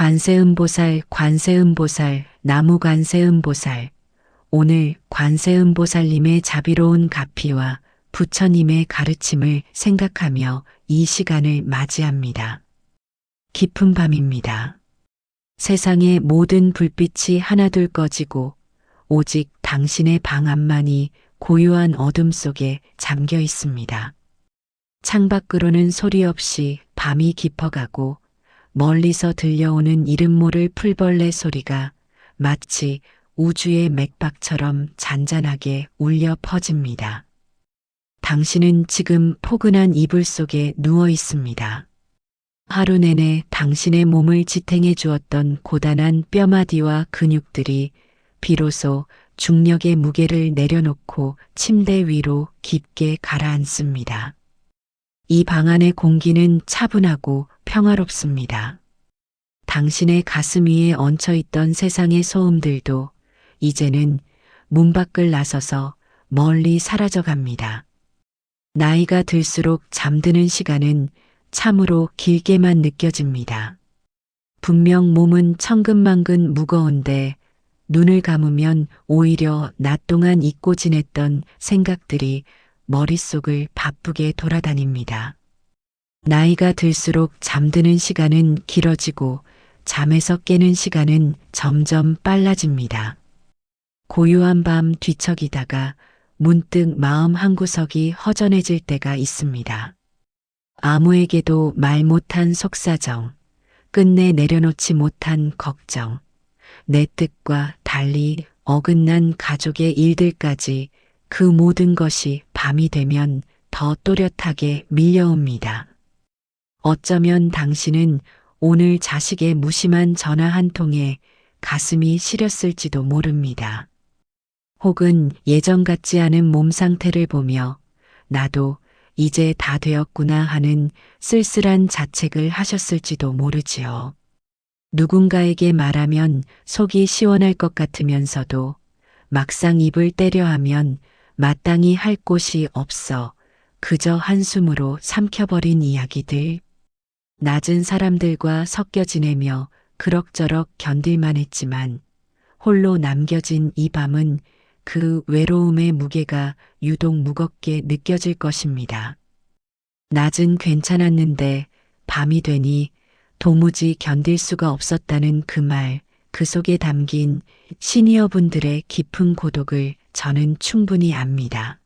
관세음보살, 관세음보살, 나무관세음보살. 오늘 관세음보살님의 자비로운 가피와 부처님의 가르침을 생각하며 이 시간을 맞이합니다. 깊은 밤입니다. 세상의 모든 불빛이 하나둘 꺼지고 오직 당신의 방 안만이 고요한 어둠 속에 잠겨 있습니다. 창밖으로는 소리 없이 밤이 깊어가고 멀리서 들려오는 이름 모를 풀벌레 소리가 마치 우주의 맥박처럼 잔잔하게 울려 퍼집니다. 당신은 지금 포근한 이불 속에 누워 있습니다. 하루 내내 당신의 몸을 지탱해 주었던 고단한 뼈마디와 근육들이 비로소 중력의 무게를 내려놓고 침대 위로 깊게 가라앉습니다. 이 방 안의 공기는 차분하고 평화롭습니다. 당신의 가슴 위에 얹혀있던 세상의 소음들도 이제는 문 밖을 나서서 멀리 사라져갑니다. 나이가 들수록 잠드는 시간은 참으로 길게만 느껴집니다. 분명 몸은 천근만근 무거운데 눈을 감으면 오히려 낮 동안 잊고 지냈던 생각들이 머릿속을 바쁘게 돌아다닙니다. 나이가 들수록 잠드는 시간은 길어지고 잠에서 깨는 시간은 점점 빨라집니다. 고요한 밤 뒤척이다가 문득 마음 한구석이 허전해질 때가 있습니다. 아무에게도 말 못한 속사정, 끝내 내려놓지 못한 걱정, 내 뜻과 달리 어긋난 가족의 일들까지 그 모든 것이 밤이 되면 더 또렷하게 밀려옵니다. 어쩌면 당신은 오늘 자식의 무심한 전화 한 통에 가슴이 시렸을지도 모릅니다. 혹은 예전 같지 않은 몸 상태를 보며 나도 이제 다 되었구나 하는 쓸쓸한 자책을 하셨을지도 모르지요. 누군가에게 말하면 속이 시원할 것 같으면서도 막상 입을 떼려 하면 마땅히 할 곳이 없어 그저 한숨으로 삼켜버린 이야기들. 낮은 사람들과 섞여 지내며 그럭저럭 견딜만 했지만 홀로 남겨진 이 밤은 그 외로움의 무게가 유독 무겁게 느껴질 것입니다. 낮은 괜찮았는데 밤이 되니 도무지 견딜 수가 없었다는 그 말, 그 속에 담긴 시니어분들의 깊은 고독을 저는 충분히 압니다.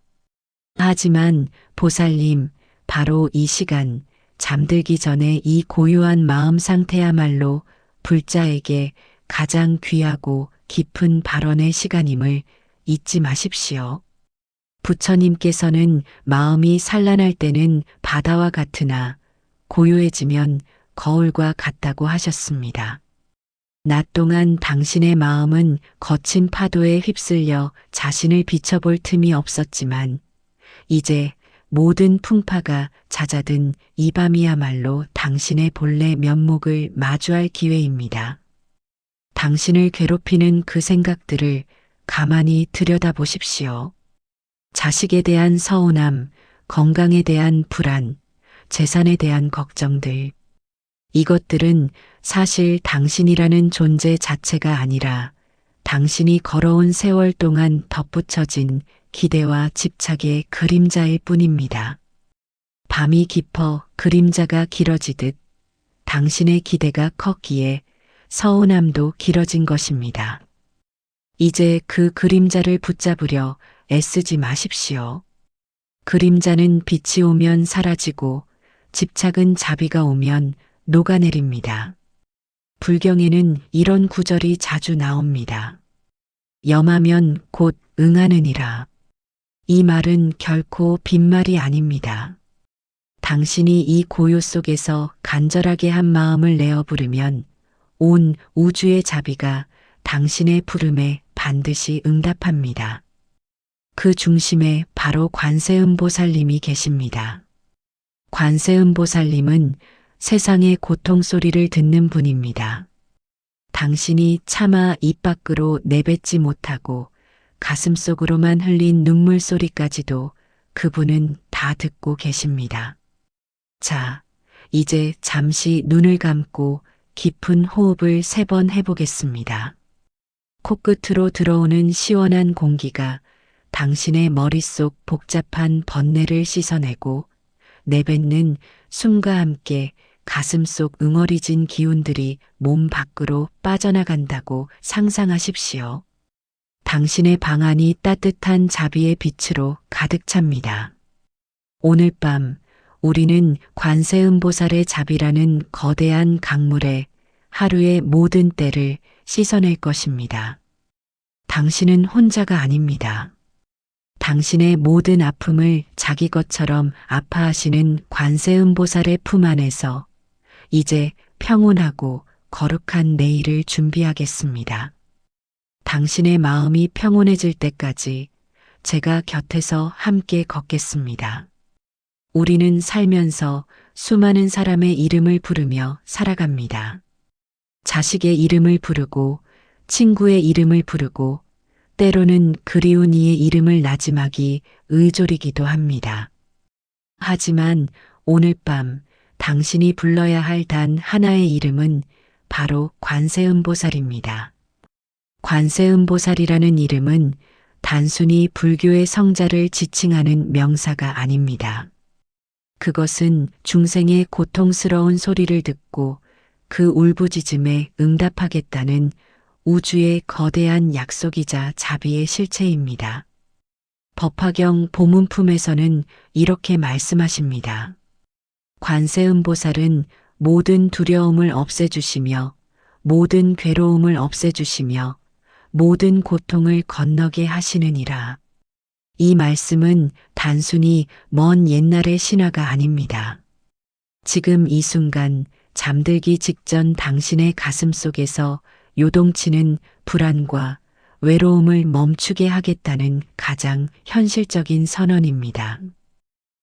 하지만 보살님, 바로 이 시간, 잠들기 전에 이 고요한 마음 상태야말로 불자에게 가장 귀하고 깊은 발언의 시간임을 잊지 마십시오. 부처님께서는 마음이 산란할 때는 바다와 같으나 고요해지면 거울과 같다고 하셨습니다. 낮 동안 당신의 마음은 거친 파도에 휩쓸려 자신을 비춰볼 틈이 없었지만 이제 모든 풍파가 잦아든 이 밤이야말로 당신의 본래 면목을 마주할 기회입니다. 당신을 괴롭히는 그 생각들을 가만히 들여다보십시오. 자식에 대한 서운함, 건강에 대한 불안, 재산에 대한 걱정들. 이것들은 사실 당신이라는 존재 자체가 아니라 당신이 걸어온 세월 동안 덧붙여진 기대와 집착의 그림자일 뿐입니다. 밤이 깊어 그림자가 길어지듯 당신의 기대가 컸기에 서운함도 길어진 것입니다. 이제 그 그림자를 붙잡으려 애쓰지 마십시오. 그림자는 빛이 오면 사라지고 집착은 자비가 오면 녹아내립니다. 불경에는 이런 구절이 자주 나옵니다. 염하면 곧 응하느니라. 이 말은 결코 빈말이 아닙니다. 당신이 이 고요 속에서 간절하게 한 마음을 내어 부르면 온 우주의 자비가 당신의 부름에 반드시 응답합니다. 그 중심에 바로 관세음보살님이 계십니다. 관세음보살님은 세상의 고통 소리를 듣는 분입니다. 당신이 차마 입 밖으로 내뱉지 못하고 가슴속으로만 흘린 눈물 소리까지도 그분은 다 듣고 계십니다. 자, 이제 잠시 눈을 감고 깊은 호흡을 3번 해보겠습니다. 코끝으로 들어오는 시원한 공기가 당신의 머릿속 복잡한 번뇌를 씻어내고 내뱉는 숨과 함께 가슴속 응어리진 기운들이 몸 밖으로 빠져나간다고 상상하십시오. 당신의 방 안이 따뜻한 자비의 빛으로 가득 찹니다. 오늘 밤 우리는 관세음보살의 자비라는 거대한 강물에 하루의 모든 때를 씻어낼 것입니다. 당신은 혼자가 아닙니다. 당신의 모든 아픔을 자기 것처럼 아파하시는 관세음보살의 품 안에서 이제 평온하고 거룩한 내일을 준비하겠습니다. 당신의 마음이 평온해질 때까지 제가 곁에서 함께 걷겠습니다. 우리는 살면서 수많은 사람의 이름을 부르며 살아갑니다. 자식의 이름을 부르고 친구의 이름을 부르고 때로는 그리운 이의 이름을 나지막이 의존이기도 합니다. 하지만 오늘 밤 당신이 불러야 할 단 하나의 이름은 바로 관세음보살입니다. 관세음보살이라는 이름은 단순히 불교의 성자를 지칭하는 명사가 아닙니다. 그것은 중생의 고통스러운 소리를 듣고 그 울부짖음에 응답하겠다는 우주의 거대한 약속이자 자비의 실체입니다. 법화경 보문품에서는 이렇게 말씀하십니다. 관세음보살은 모든 두려움을 없애주시며 모든 괴로움을 없애주시며 모든 고통을 건너게 하시느니라. 이 말씀은 단순히 먼 옛날의 신화가 아닙니다. 지금 이 순간 잠들기 직전 당신의 가슴 속에서 요동치는 불안과 외로움을 멈추게 하겠다는 가장 현실적인 선언입니다.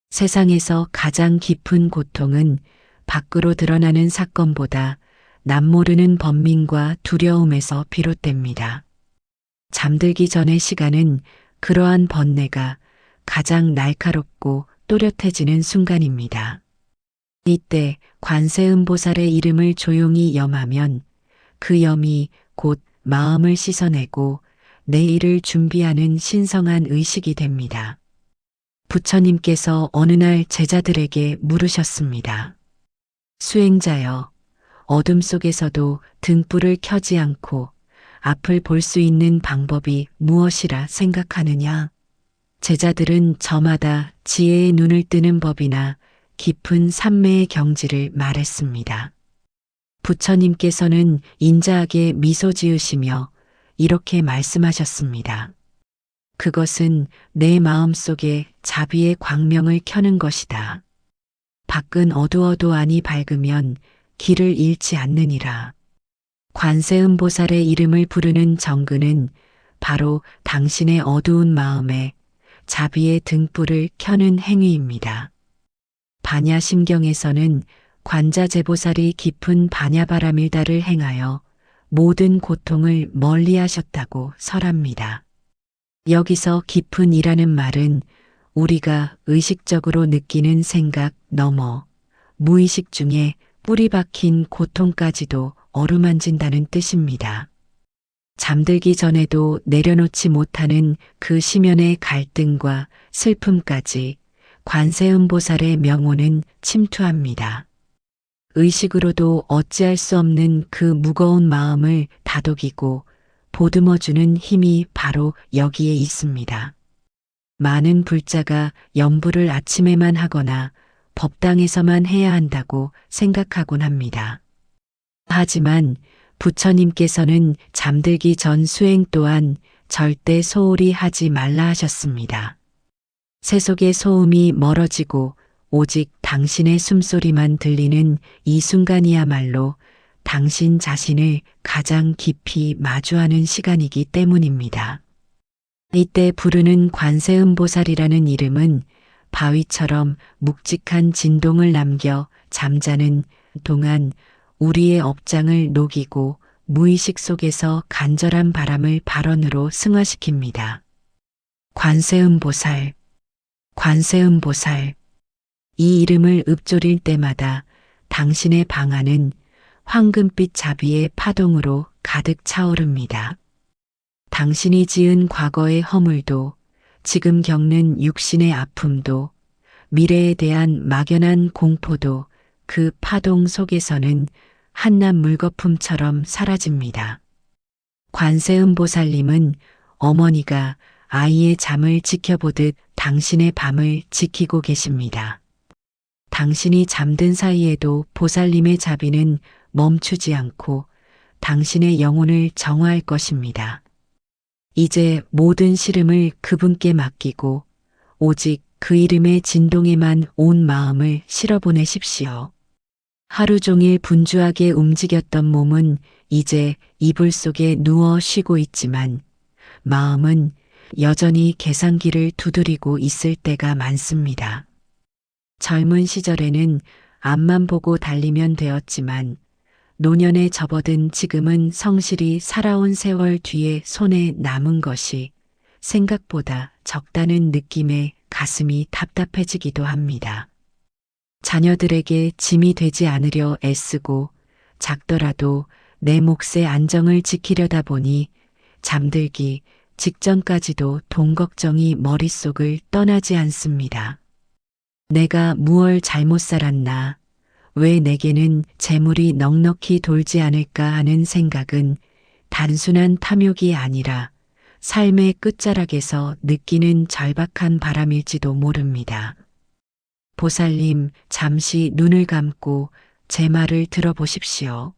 세상에서 가장 깊은 고통은 밖으로 드러나는 사건보다 남모르는 번민과 두려움에서 비롯됩니다. 잠들기 전의 시간은 그러한 번뇌가 가장 날카롭고 또렷해지는 순간입니다. 이때 관세음보살의 이름을 조용히 염하면 그 염이 곧 마음을 씻어내고 내일을 준비하는 신성한 의식이 됩니다. 부처님께서 어느 날 제자들에게 물으셨습니다. 수행자여, 어둠 속에서도 등불을 켜지 않고 앞을 볼 수 있는 방법이 무엇이라 생각하느냐? 제자들은 저마다 지혜의 눈을 뜨는 법이나 깊은 삼매의 경지를 말했습니다. 부처님께서는 인자하게 미소 지으시며 이렇게 말씀하셨습니다. 그것은 내 마음 속에 자비의 광명을 켜는 것이다. 밖은 어두워도 안이 밝으면 길을 잃지 않느니라. 관세음보살의 이름을 부르는 정근은 바로 당신의 어두운 마음에 자비의 등불을 켜는 행위입니다. 반야심경에서는 관자재보살이 깊은 반야바라밀다를 행하여 모든 고통을 멀리하셨다고 설합니다. 여기서 깊은 이라는 말은 우리가 의식적으로 느끼는 생각 넘어 무의식 중에 뿌리 박힌 고통까지도 어루만진다는 뜻입니다. 잠들기 전에도 내려놓지 못하는 그 심연의 갈등과 슬픔까지 관세음보살의 명호는 침투합니다. 의식으로도 어찌할 수 없는 그 무거운 마음을 다독이고 보듬어주는 힘이 바로 여기에 있습니다. 많은 불자가 염불을 아침에만 하거나 법당에서만 해야 한다고 생각하곤 합니다. 하지만 부처님께서는 잠들기 전 수행 또한 절대 소홀히 하지 말라 하셨습니다. 세속의 소음이 멀어지고 오직 당신의 숨소리만 들리는 이 순간이야말로 당신 자신을 가장 깊이 마주하는 시간이기 때문입니다. 이때 부르는 관세음보살이라는 이름은 바위처럼 묵직한 진동을 남겨 잠자는 동안 우리의 업장을 녹이고 무의식 속에서 간절한 바람을 발언으로 승화시킵니다. 관세음보살, 관세음보살. 이 이름을 읊조릴 때마다 당신의 방 안은 황금빛 자비의 파동으로 가득 차오릅니다. 당신이 지은 과거의 허물도, 지금 겪는 육신의 아픔도, 미래에 대한 막연한 공포도 그 파동 속에서는 한낱 물거품처럼 사라집니다. 관세음보살님은 어머니가 아이의 잠을 지켜보듯 당신의 밤을 지키고 계십니다. 당신이 잠든 사이에도 보살님의 자비는 멈추지 않고 당신의 영혼을 정화할 것입니다. 이제 모든 시름을 그분께 맡기고 오직 그 이름의 진동에만 온 마음을 실어보내십시오. 하루 종일 분주하게 움직였던 몸은 이제 이불 속에 누워 쉬고 있지만 마음은 여전히 계산기를 두드리고 있을 때가 많습니다. 젊은 시절에는 앞만 보고 달리면 되었지만 노년에 접어든 지금은 성실히 살아온 세월 뒤에 손에 남은 것이 생각보다 적다는 느낌에 가슴이 답답해지기도 합니다. 자녀들에게 짐이 되지 않으려 애쓰고 작더라도 내 몫의 안정을 지키려다 보니 잠들기 직전까지도 돈 걱정이 머릿속을 떠나지 않습니다. 내가 무얼 잘못 살았나, 왜 내게는 재물이 넉넉히 돌지 않을까 하는 생각은 단순한 탐욕이 아니라 삶의 끝자락에서 느끼는 절박한 바람일지도 모릅니다. 보살님, 잠시 눈을 감고 제 말을 들어보십시오.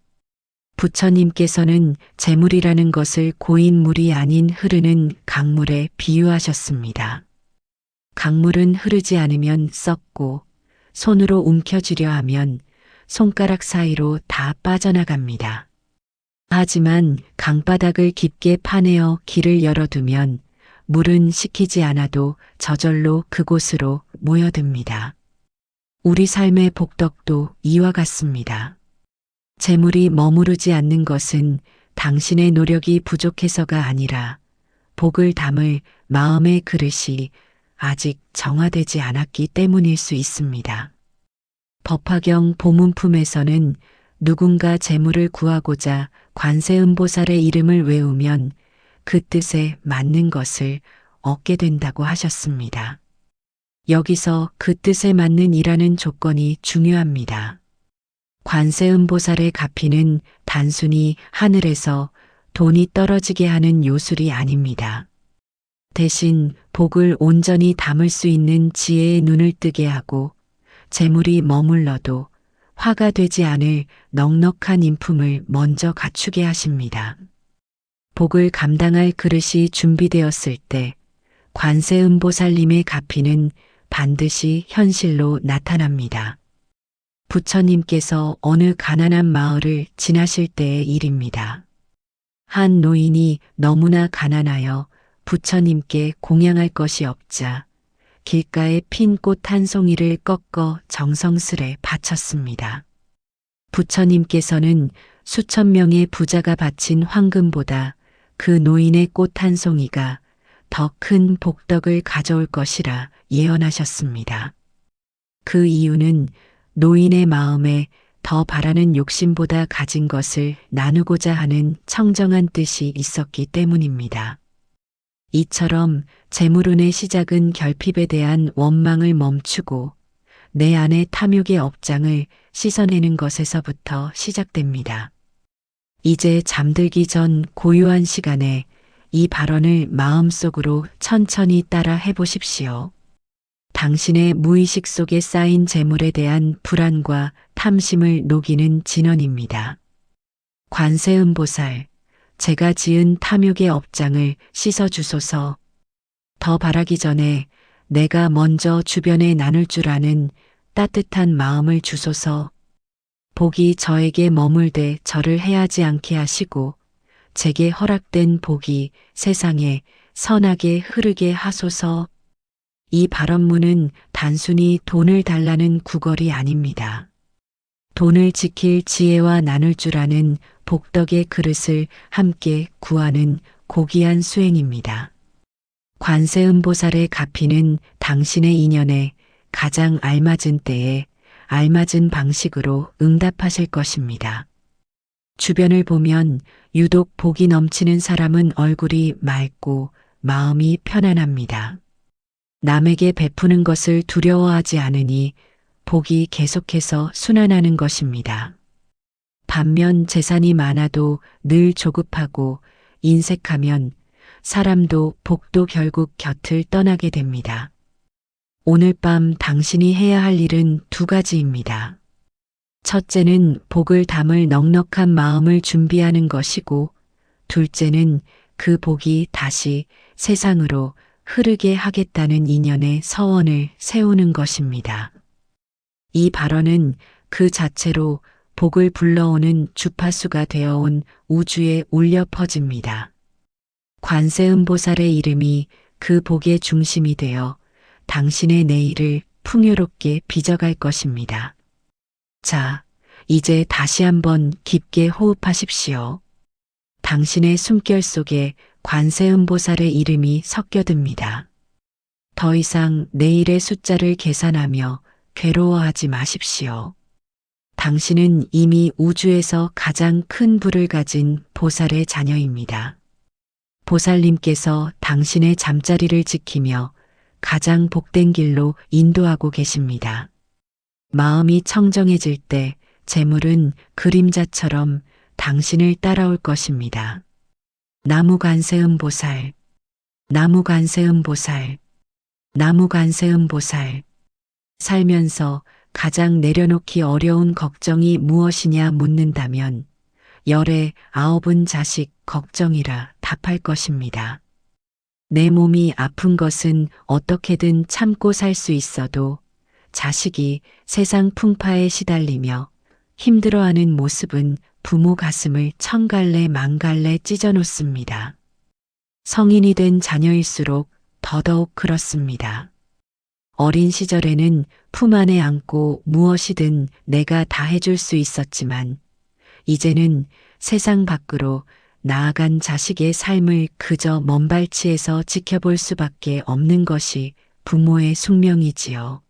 부처님께서는 재물이라는 것을 고인물이 아닌 흐르는 강물에 비유하셨습니다. 강물은 흐르지 않으면 썩고 손으로 움켜쥐려 하면 손가락 사이로 다 빠져나갑니다. 하지만 강바닥을 깊게 파내어 길을 열어두면 물은 식히지 않아도 저절로 그곳으로 모여듭니다. 우리 삶의 복덕도 이와 같습니다. 재물이 머무르지 않는 것은 당신의 노력이 부족해서가 아니라 복을 담을 마음의 그릇이 아직 정화되지 않았기 때문일 수 있습니다. 법화경 보문품에서는 누군가 재물을 구하고자 관세음보살의 이름을 외우면 그 뜻에 맞는 것을 얻게 된다고 하셨습니다. 여기서 그 뜻에 맞는 이라는 조건이 중요합니다. 관세음보살의 가피는 단순히 하늘에서 돈이 떨어지게 하는 요술이 아닙니다. 대신 복을 온전히 담을 수 있는 지혜의 눈을 뜨게 하고 재물이 머물러도 화가 되지 않을 넉넉한 인품을 먼저 갖추게 하십니다. 복을 감당할 그릇이 준비되었을 때 관세음보살님의 가피는 반드시 현실로 나타납니다. 부처님께서 어느 가난한 마을을 지나실 때의 일입니다. 한 노인이 너무나 가난하여 부처님께 공양할 것이 없자 길가에 핀 꽃 한 송이를 꺾어 정성스레 바쳤습니다. 부처님께서는 수천 명의 부자가 바친 황금보다 그 노인의 꽃 한 송이가 더 큰 복덕을 가져올 것이라 예언하셨습니다. 그 이유는 노인의 마음에 더 바라는 욕심보다 가진 것을 나누고자 하는 청정한 뜻이 있었기 때문입니다. 이처럼 재물운의 시작은 결핍에 대한 원망을 멈추고 내 안의 탐욕의 업장을 씻어내는 것에서부터 시작됩니다. 이제 잠들기 전 고요한 시간에 이 발언을 마음속으로 천천히 따라 해보십시오. 당신의 무의식 속에 쌓인 재물에 대한 불안과 탐심을 녹이는 진언입니다. 관세음보살, 제가 지은 탐욕의 업장을 씻어주소서. 더 바라기 전에 내가 먼저 주변에 나눌 줄 아는 따뜻한 마음을 주소서. 복이 저에게 머물되 저를 해하지 않게 하시고 제게 허락된 복이 세상에 선하게 흐르게 하소서. 이 발언문은 단순히 돈을 달라는 구걸이 아닙니다. 돈을 지킬 지혜와 나눌 줄 아는 복덕의 그릇을 함께 구하는 고귀한 수행입니다. 관세음보살의 가피는 당신의 인연에 가장 알맞은 때에 알맞은 방식으로 응답하실 것입니다. 주변을 보면 유독 복이 넘치는 사람은 얼굴이 맑고 마음이 편안합니다. 남에게 베푸는 것을 두려워하지 않으니 복이 계속해서 순환하는 것입니다. 반면 재산이 많아도 늘 조급하고 인색하면 사람도 복도 결국 곁을 떠나게 됩니다. 오늘 밤 당신이 해야 할 일은 두 가지입니다. 첫째는 복을 담을 넉넉한 마음을 준비하는 것이고, 둘째는 그 복이 다시 세상으로 흐르게 하겠다는 인연의 서원을 세우는 것입니다. 이 발언은 그 자체로 복을 불러오는 주파수가 되어온 우주에 울려 퍼집니다. 관세음보살의 이름이 그 복의 중심이 되어 당신의 내일을 풍요롭게 빚어갈 것입니다. 자, 이제 다시 한번 깊게 호흡하십시오. 당신의 숨결 속에 관세음보살의 이름이 섞여듭니다. 더 이상 내일의 숫자를 계산하며 괴로워하지 마십시오. 당신은 이미 우주에서 가장 큰 부를 가진 보살의 자녀입니다. 보살님께서 당신의 잠자리를 지키며 가장 복된 길로 인도하고 계십니다. 마음이 청정해질 때 재물은 그림자처럼 당신을 따라올 것입니다. 나무관세음보살, 나무관세음보살, 나무관세음보살. 살면서 가장 내려놓기 어려운 걱정이 무엇이냐 묻는다면 열의 9은 자식 걱정이라 답할 것입니다. 내 몸이 아픈 것은 어떻게든 참고 살 수 있어도 자식이 세상 풍파에 시달리며 힘들어하는 모습은 부모 가슴을 천갈래 만갈래 찢어놓습니다. 성인이 된 자녀일수록 더더욱 그렇습니다. 어린 시절에는 품 안에 안고 무엇이든 내가 다 해줄 수 있었지만 이제는 세상 밖으로 나아간 자식의 삶을 그저 먼발치에서 지켜볼 수밖에 없는 것이 부모의 숙명이지요.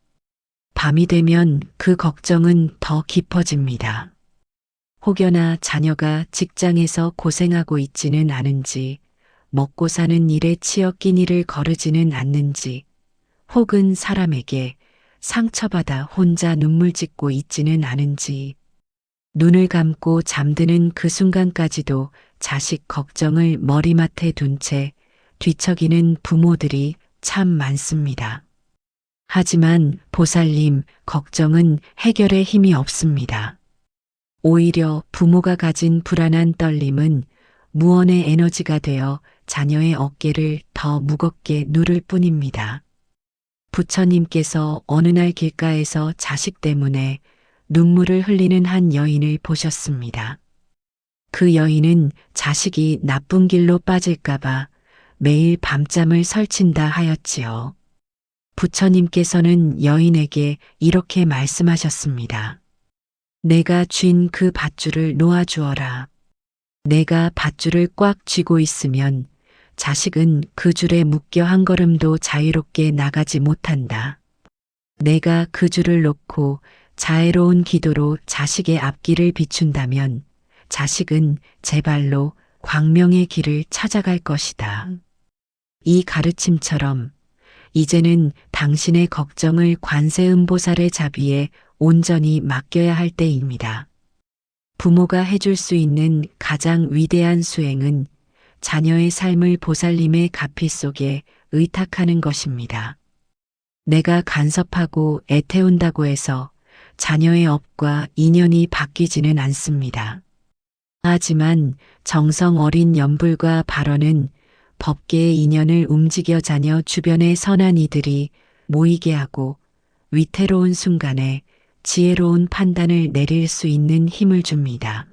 밤이 되면 그 걱정은 더 깊어집니다. 혹여나 자녀가 직장에서 고생하고 있지는 않은지, 먹고 사는 일에 치여 끼니를 거르지는 않는지, 혹은 사람에게 상처받아 혼자 눈물 짓고 있지는 않은지, 눈을 감고 잠드는 그 순간까지도 자식 걱정을 머리맡에 둔 채 뒤척이는 부모들이 참 많습니다. 하지만 보살님, 걱정은 해결에 힘이 없습니다. 오히려 부모가 가진 불안한 떨림은 무언의 에너지가 되어 자녀의 어깨를 더 무겁게 누를 뿐입니다. 부처님께서 어느 날 길가에서 자식 때문에 눈물을 흘리는 한 여인을 보셨습니다. 그 여인은 자식이 나쁜 길로 빠질까봐 매일 밤잠을 설친다 하였지요. 부처님께서는 여인에게 이렇게 말씀하셨습니다. 내가 쥔 그 밧줄을 놓아주어라. 내가 밧줄을 꽉 쥐고 있으면 자식은 그 줄에 묶여 한 걸음도 자유롭게 나가지 못한다. 내가 그 줄을 놓고 자애로운 기도로 자식의 앞길을 비춘다면 자식은 제 발로 광명의 길을 찾아갈 것이다. 이 가르침처럼 이제는 당신의 걱정을 관세음보살의 자비에 온전히 맡겨야 할 때입니다. 부모가 해줄 수 있는 가장 위대한 수행은 자녀의 삶을 보살님의 가피 속에 의탁하는 것입니다. 내가 간섭하고 애태운다고 해서 자녀의 업과 인연이 바뀌지는 않습니다. 하지만 정성 어린 염불과 발언은 법계의 인연을 움직여 자녀 주변의 선한 이들이 모이게 하고 위태로운 순간에 지혜로운 판단을 내릴 수 있는 힘을 줍니다.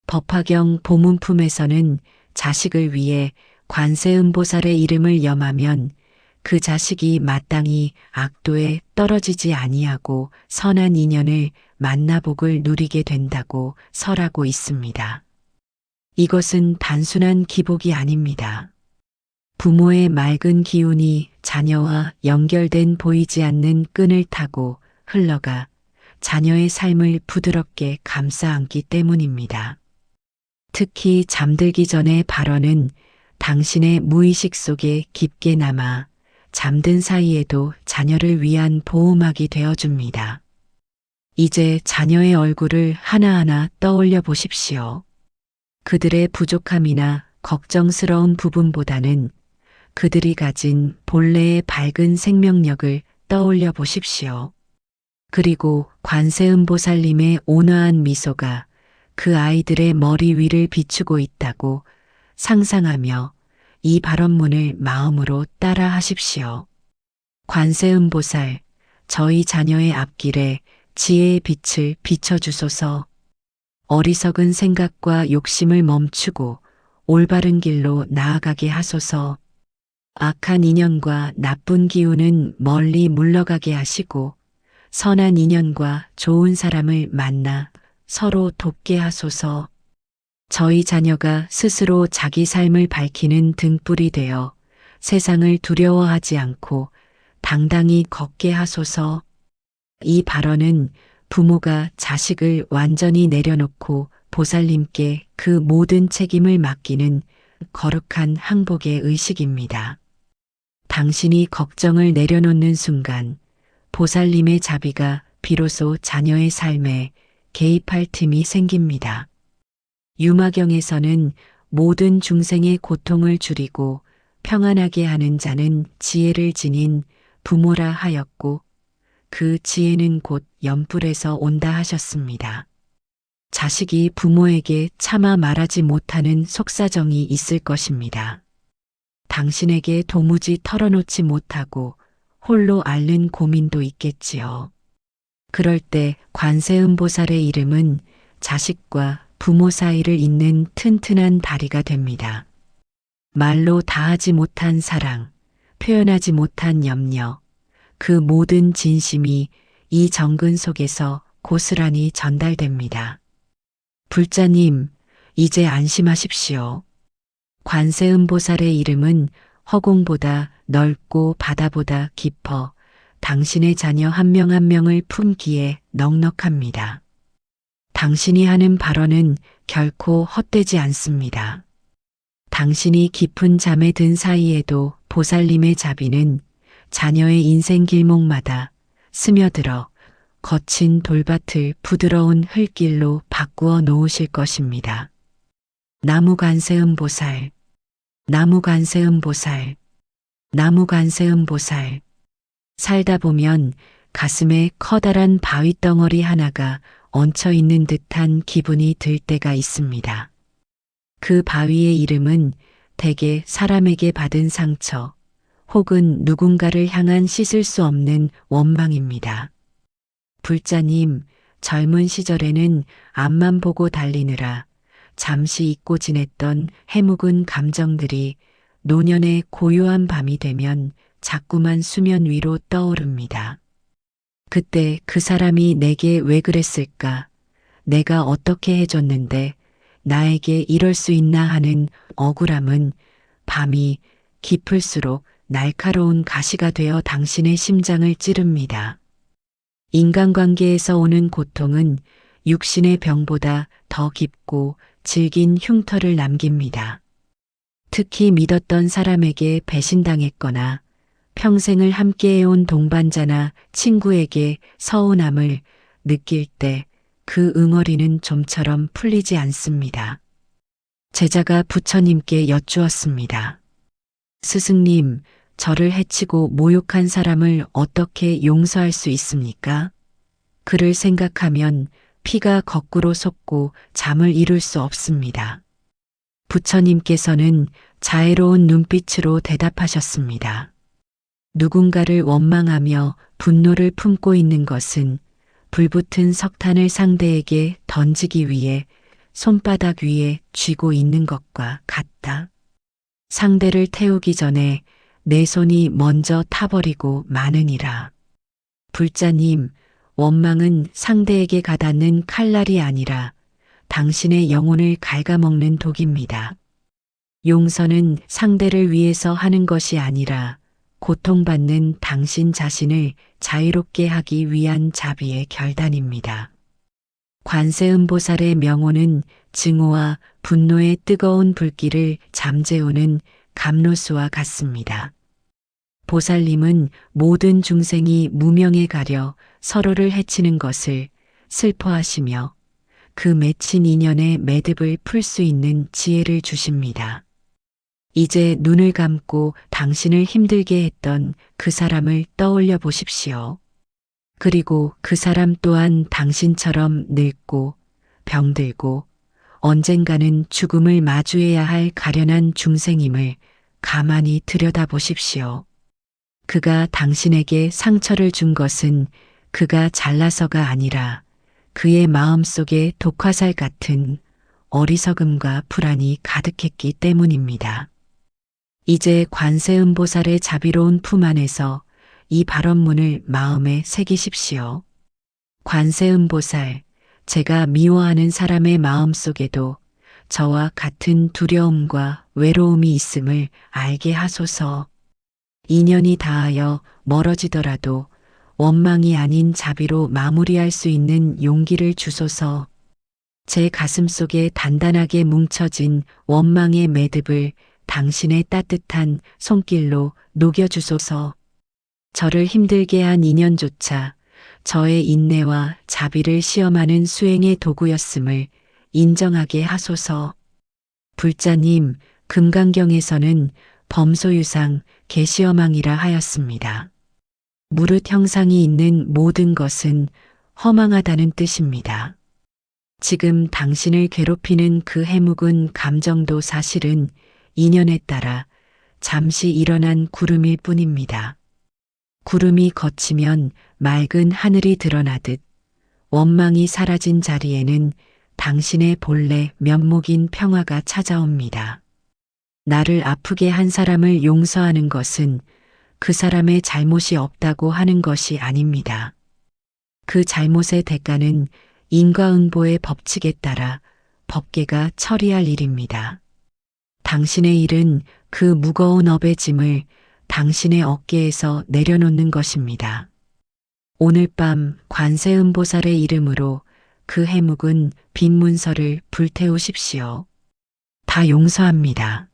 법화경 보문품에서는 자식을 위해 관세음보살의 이름을 염하면 그 자식이 마땅히 악도에 떨어지지 아니하고 선한 인연을 만나 복을 누리게 된다고 설하고 있습니다. 이것은 단순한 기복이 아닙니다. 부모의 맑은 기운이 자녀와 연결된 보이지 않는 끈을 타고 흘러가 자녀의 삶을 부드럽게 감싸 안기 때문입니다. 특히 잠들기 전의 발언은 당신의 무의식 속에 깊게 남아 잠든 사이에도 자녀를 위한 보호막이 되어줍니다. 이제 자녀의 얼굴을 하나하나 떠올려 보십시오. 그들의 부족함이나 걱정스러운 부분보다는 그들이 가진 본래의 밝은 생명력을 떠올려 보십시오. 그리고 관세음보살님의 온화한 미소가 그 아이들의 머리 위를 비추고 있다고 상상하며 이 발언문을 마음으로 따라 하십시오. 관세음보살, 저희 자녀의 앞길에 지혜의 빛을 비춰주소서. 어리석은 생각과 욕심을 멈추고 올바른 길로 나아가게 하소서. 악한 인연과 나쁜 기운은 멀리 물러가게 하시고 선한 인연과 좋은 사람을 만나 서로 돕게 하소서. 저희 자녀가 스스로 자기 삶을 밝히는 등불이 되어 세상을 두려워하지 않고 당당히 걷게 하소서. 이 발언은 부모가 자식을 완전히 내려놓고 보살님께 그 모든 책임을 맡기는 거룩한 항복의 의식입니다. 당신이 걱정을 내려놓는 순간 보살님의 자비가 비로소 자녀의 삶에 개입할 틈이 생깁니다. 유마경에서는 모든 중생의 고통을 줄이고 평안하게 하는 자는 지혜를 지닌 부모라 하였고 그 지혜는 곧 연불에서 온다 하셨습니다. 자식이 부모에게 차마 말하지 못하는 속사정이 있을 것입니다. 당신에게 도무지 털어놓지 못하고 홀로 앓는 고민도 있겠지요. 그럴 때 관세음보살의 이름은 자식과 부모 사이를 잇는 튼튼한 다리가 됩니다. 말로 다하지 못한 사랑, 표현하지 못한 염려, 그 모든 진심이 이 정근 속에서 고스란히 전달됩니다. 불자님, 이제 안심하십시오. 관세음보살의 이름은 허공보다 넓고 바다보다 깊어 당신의 자녀 한 명 한 명을 품기에 넉넉합니다. 당신이 하는 발언은 결코 헛되지 않습니다. 당신이 깊은 잠에 든 사이에도 보살님의 자비는 자녀의 인생 길목마다 스며들어 거친 돌밭을 부드러운 흙길로 바꾸어 놓으실 것입니다. 나무관세음보살, 나무관세음보살, 나무관세음보살. 살다 보면 가슴에 커다란 바위덩어리 하나가 얹혀 있는 듯한 기분이 들 때가 있습니다. 그 바위의 이름은 대개 사람에게 받은 상처 혹은 누군가를 향한 씻을 수 없는 원망입니다. 불자님, 젊은 시절에는 앞만 보고 달리느라 잠시 잊고 지냈던 해묵은 감정들이 노년의 고요한 밤이 되면 자꾸만 수면 위로 떠오릅니다. 그때 그 사람이 내게 왜 그랬을까? 내가 어떻게 해줬는데 나에게 이럴 수 있나 하는 억울함은 밤이 깊을수록 날카로운 가시가 되어 당신의 심장을 찌릅니다. 인간관계에서 오는 고통은 육신의 병보다 더 깊고 질긴 흉터를 남깁니다. 특히 믿었던 사람에게 배신당했거나 평생을 함께해온 동반자나 친구에게 서운함을 느낄 때 그 응어리는 좀처럼 풀리지 않습니다. 제자가 부처님께 여쭈었습니다. 스승님, 저를 해치고 모욕한 사람을 어떻게 용서할 수 있습니까? 그를 생각하면 피가 거꾸로 솟고 잠을 이룰 수 없습니다. 부처님께서는 자애로운 눈빛으로 대답하셨습니다. 누군가를 원망하며 분노를 품고 있는 것은 불붙은 석탄을 상대에게 던지기 위해 손바닥 위에 쥐고 있는 것과 같다. 상대를 태우기 전에 내 손이 먼저 타버리고 마느니라. 불자님, 원망은 상대에게 가닿는 칼날이 아니라 당신의 영혼을 갉아먹는 독입니다. 용서는 상대를 위해서 하는 것이 아니라 고통받는 당신 자신을 자유롭게 하기 위한 자비의 결단입니다. 관세음보살의 명호는 증오와 분노의 뜨거운 불길을 잠재우는 감로수와 같습니다. 보살님은 모든 중생이 무명에 가려 서로를 해치는 것을 슬퍼하시며 그 맺힌 인연의 매듭을 풀 수 있는 지혜를 주십니다. 이제 눈을 감고 당신을 힘들게 했던 그 사람을 떠올려 보십시오. 그리고 그 사람 또한 당신처럼 늙고 병들고 언젠가는 죽음을 마주해야 할 가련한 중생임을 가만히 들여다보십시오. 그가 당신에게 상처를 준 것은 그가 잘나서가 아니라 그의 마음속에 독화살 같은 어리석음과 불안이 가득했기 때문입니다. 이제 관세음보살의 자비로운 품 안에서 이 발언문을 마음에 새기십시오. 관세음보살, 제가 미워하는 사람의 마음속에도 저와 같은 두려움과 외로움이 있음을 알게 하소서. 인연이 닿아여 멀어지더라도 원망이 아닌 자비로 마무리할 수 있는 용기를 주소서. 제 가슴속에 단단하게 뭉쳐진 원망의 매듭을 당신의 따뜻한 손길로 녹여주소서. 저를 힘들게 한 인연조차 저의 인내와 자비를 시험하는 수행의 도구였음을 인정하게 하소서. 불자님, 금강경에서는 범소유상 계시허망이라 하였습니다. 무릇 형상이 있는 모든 것은 허망하다는 뜻입니다. 지금 당신을 괴롭히는 그 해묵은 감정도 사실은 인연에 따라 잠시 일어난 구름일 뿐입니다. 구름이 걷히면 맑은 하늘이 드러나듯 원망이 사라진 자리에는 당신의 본래 면목인 평화가 찾아옵니다. 나를 아프게 한 사람을 용서하는 것은 그 사람의 잘못이 없다고 하는 것이 아닙니다. 그 잘못의 대가는 인과응보의 법칙에 따라 법계가 처리할 일입니다. 당신의 일은 그 무거운 업의 짐을 당신의 어깨에서 내려놓는 것입니다. 오늘 밤 관세음보살의 이름으로 그 해묵은 빈 문서를 불태우십시오. 다 용서합니다.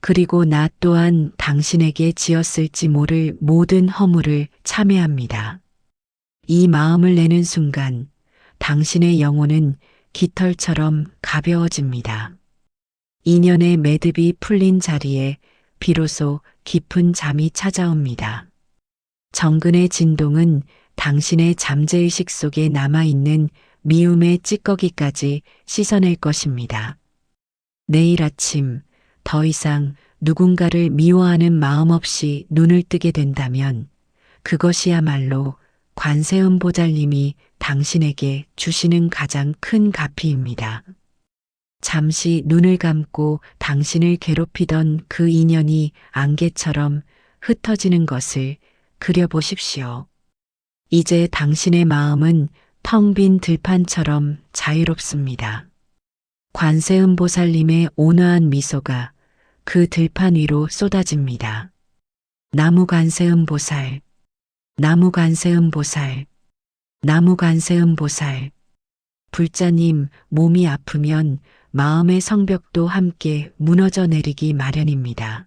그리고 나 또한 당신에게 지었을지 모를 모든 허물을 참회합니다. 이 마음을 내는 순간 당신의 영혼은 깃털처럼 가벼워집니다. 인연의 매듭이 풀린 자리에 비로소 깊은 잠이 찾아옵니다. 정근의 진동은 당신의 잠재의식 속에 남아있는 미움의 찌꺼기까지 씻어낼 것입니다. 내일 아침 더 이상 누군가를 미워하는 마음 없이 눈을 뜨게 된다면 그것이야말로 관세음보살님이 당신에게 주시는 가장 큰 가피입니다. 잠시 눈을 감고 당신을 괴롭히던 그 인연이 안개처럼 흩어지는 것을 그려보십시오. 이제 당신의 마음은 텅 빈 들판처럼 자유롭습니다. 관세음보살님의 온화한 미소가 그 들판 위로 쏟아집니다. 나무관세음보살, 나무관세음보살, 나무관세음보살. 불자님, 몸이 아프면 마음의 성벽도 함께 무너져 내리기 마련입니다.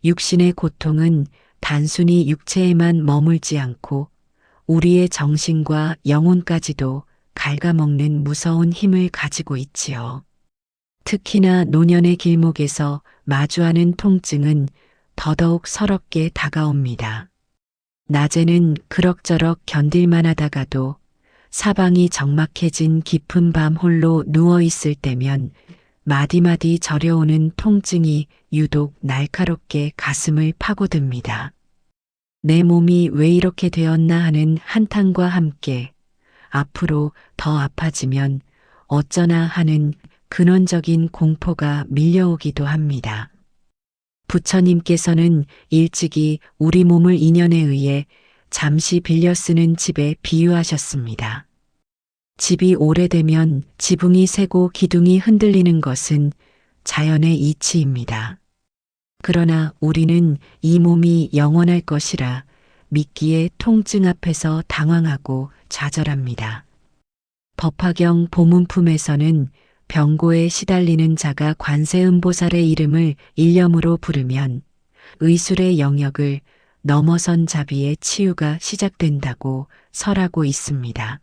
육신의 고통은 단순히 육체에만 머물지 않고 우리의 정신과 영혼까지도 갉아먹는 무서운 힘을 가지고 있지요. 특히나 노년의 길목에서 마주하는 통증은 더더욱 서럽게 다가옵니다. 낮에는 그럭저럭 견딜만 하다가도 사방이 적막해진 깊은 밤 홀로 누워있을 때면 마디마디 저려오는 통증이 유독 날카롭게 가슴을 파고듭니다. 내 몸이 왜 이렇게 되었나 하는 한탄과 함께 앞으로 더 아파지면 어쩌나 하는 근원적인 공포가 밀려오기도 합니다. 부처님께서는 일찍이 우리 몸을 인연에 의해 잠시 빌려 쓰는 집에 비유하셨습니다. 집이 오래되면 지붕이 새고 기둥이 흔들리는 것은 자연의 이치입니다. 그러나 우리는 이 몸이 영원할 것이라 믿기에 통증 앞에서 당황하고 좌절합니다. 법화경 보문품에서는 병고에 시달리는 자가 관세음보살의 이름을 일념으로 부르면 의술의 영역을 넘어선 자비의 치유가 시작된다고 설하고 있습니다.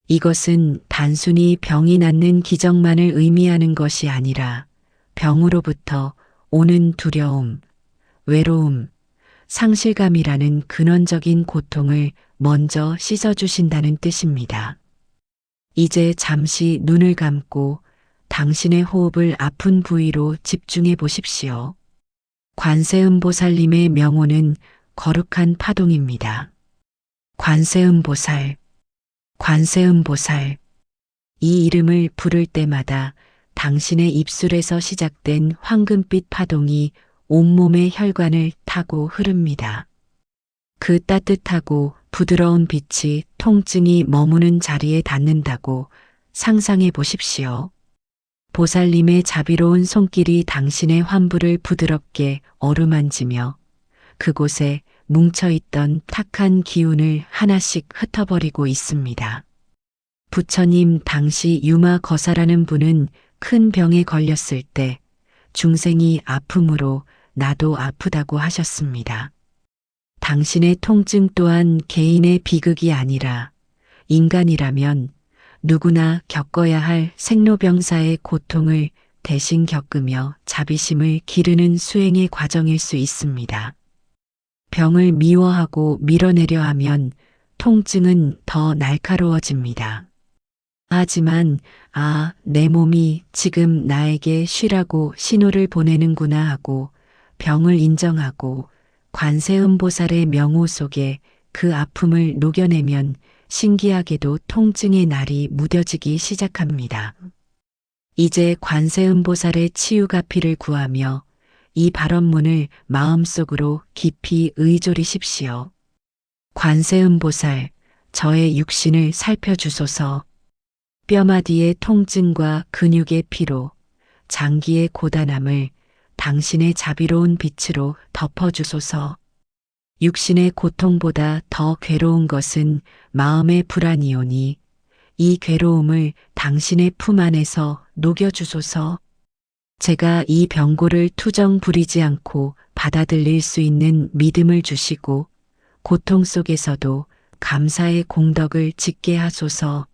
이것은 단순히 병이 낫는 기적만을 의미하는 것이 아니라 병으로부터 오는 두려움, 외로움, 상실감이라는 근원적인 고통을 먼저 씻어주신다는 뜻입니다. 이제 잠시 눈을 감고 당신의 호흡을 아픈 부위로 집중해 보십시오. 관세음보살님의 명호는 거룩한 파동입니다. 관세음보살, 관세음보살. 이 이름을 부를 때마다 당신의 입술에서 시작된 황금빛 파동이 온몸의 혈관을 타고 흐릅니다. 그 따뜻하고 부드러운 빛이 통증이 머무는 자리에 닿는다고 상상해 보십시오. 보살님의 자비로운 손길이 당신의 환부를 부드럽게 어루만지며 그곳에 뭉쳐있던 탁한 기운을 하나씩 흩어버리고 있습니다. 부처님 당시 유마 거사라는 분은 큰 병에 걸렸을 때 중생이 아픔으로 나도 아프다고 하셨습니다. 당신의 통증 또한 개인의 비극이 아니라 인간이라면 누구나 겪어야 할 생로병사의 고통을 대신 겪으며 자비심을 기르는 수행의 과정일 수 있습니다. 병을 미워하고 밀어내려 하면 통증은 더 날카로워집니다. 하지만 내 몸이 지금 나에게 쉬라고 신호를 보내는구나 하고 병을 인정하고 관세음보살의 명호 속에 그 아픔을 녹여내면 신기하게도 통증의 날이 무뎌지기 시작합니다. 이제 관세음보살의 치유가피를 구하며 이 발언문을 마음속으로 깊이 의존하십시오. 관세음보살, 저의 육신을 살펴주소서. 뼈마디의 통증과 근육의 피로, 장기의 고단함을 당신의 자비로운 빛으로 덮어주소서. 육신의 고통보다 더 괴로운 것은 마음의 불안이오니 이 괴로움을 당신의 품 안에서 녹여주소서. 제가 이 병고를 투정 부리지 않고 받아들일 수 있는 믿음을 주시고 고통 속에서도 감사의 공덕을 짓게 하소서.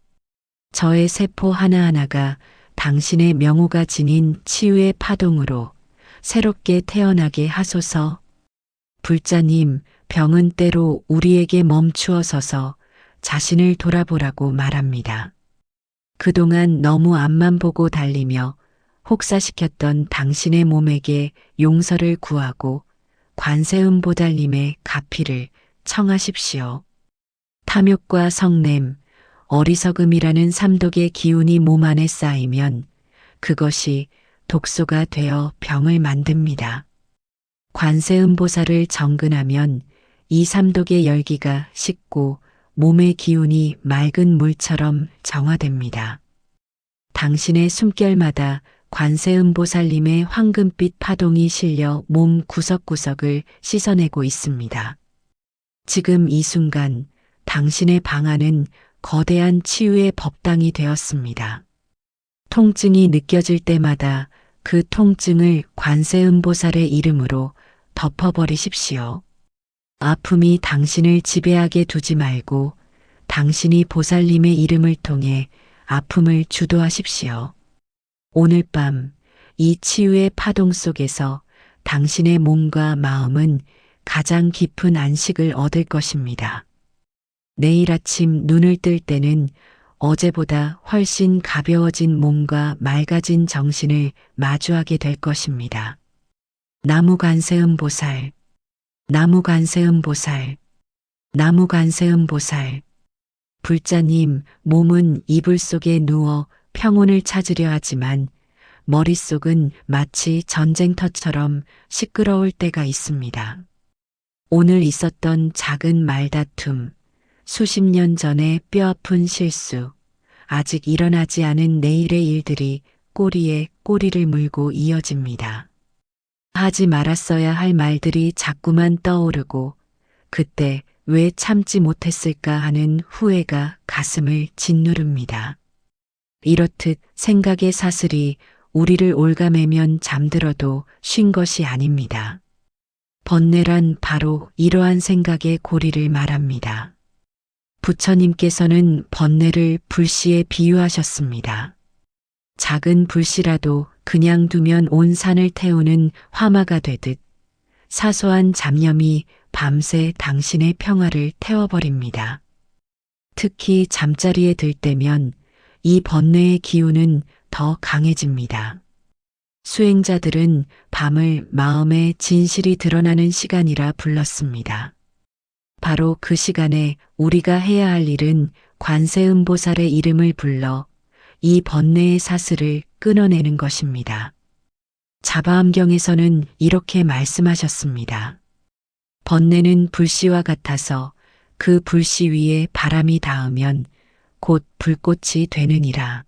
저의 세포 하나하나가 당신의 명호가 지닌 치유의 파동으로 새롭게 태어나게 하소서. 불자님, 병은 때로 우리에게 멈추어 서서 자신을 돌아보라고 말합니다. 그동안 너무 앞만 보고 달리며 혹사시켰던 당신의 몸에게 용서를 구하고 관세음보살님의 가피를 청하십시오. 탐욕과 성냄, 어리석음이라는 삼독의 기운이 몸 안에 쌓이면 그것이 독소가 되어 병을 만듭니다. 관세음보살을 정근하면 이 삼독의 열기가 식고 몸의 기운이 맑은 물처럼 정화됩니다. 당신의 숨결마다 관세음보살님의 황금빛 파동이 실려 몸 구석구석을 씻어내고 있습니다. 지금 이 순간 당신의 방안은 거대한 치유의 법당이 되었습니다. 통증이 느껴질 때마다 그 통증을 관세음보살의 이름으로 덮어버리십시오. 아픔이 당신을 지배하게 두지 말고 당신이 보살님의 이름을 통해 아픔을 주도하십시오. 오늘 밤 이 치유의 파동 속에서 당신의 몸과 마음은 가장 깊은 안식을 얻을 것입니다. 내일 아침 눈을 뜰 때는 어제보다 훨씬 가벼워진 몸과 맑아진 정신을 마주하게 될 것입니다. 나무관세음보살, 나무관세음보살, 나무관세음보살. 불자님, 몸은 이불 속에 누워 평온을 찾으려 하지만 머릿속은 마치 전쟁터처럼 시끄러울 때가 있습니다. 오늘 있었던 작은 말다툼, 수십 년 전의 뼈아픈 실수, 아직 일어나지 않은 내일의 일들이 꼬리에 꼬리를 물고 이어집니다. 하지 말았어야 할 말들이 자꾸만 떠오르고 그때 왜 참지 못했을까 하는 후회가 가슴을 짓누릅니다. 이렇듯 생각의 사슬이 우리를 올가매면 잠들어도 쉰 것이 아닙니다. 번뇌란 바로 이러한 생각의 고리를 말합니다. 부처님께서는 번뇌를 불씨에 비유하셨습니다. 작은 불씨라도 그냥 두면 온 산을 태우는 화마가 되듯 사소한 잡념이 밤새 당신의 평화를 태워버립니다. 특히 잠자리에 들 때면 이 번뇌의 기운은 더 강해집니다. 수행자들은 밤을 마음의 진실이 드러나는 시간이라 불렀습니다. 바로 그 시간에 우리가 해야 할 일은 관세음보살의 이름을 불러 이 번뇌의 사슬을 끊어내는 것입니다. 자바암경에서는 이렇게 말씀하셨습니다. 번뇌는 불씨와 같아서 그 불씨 위에 바람이 닿으면 곧 불꽃이 되느니라.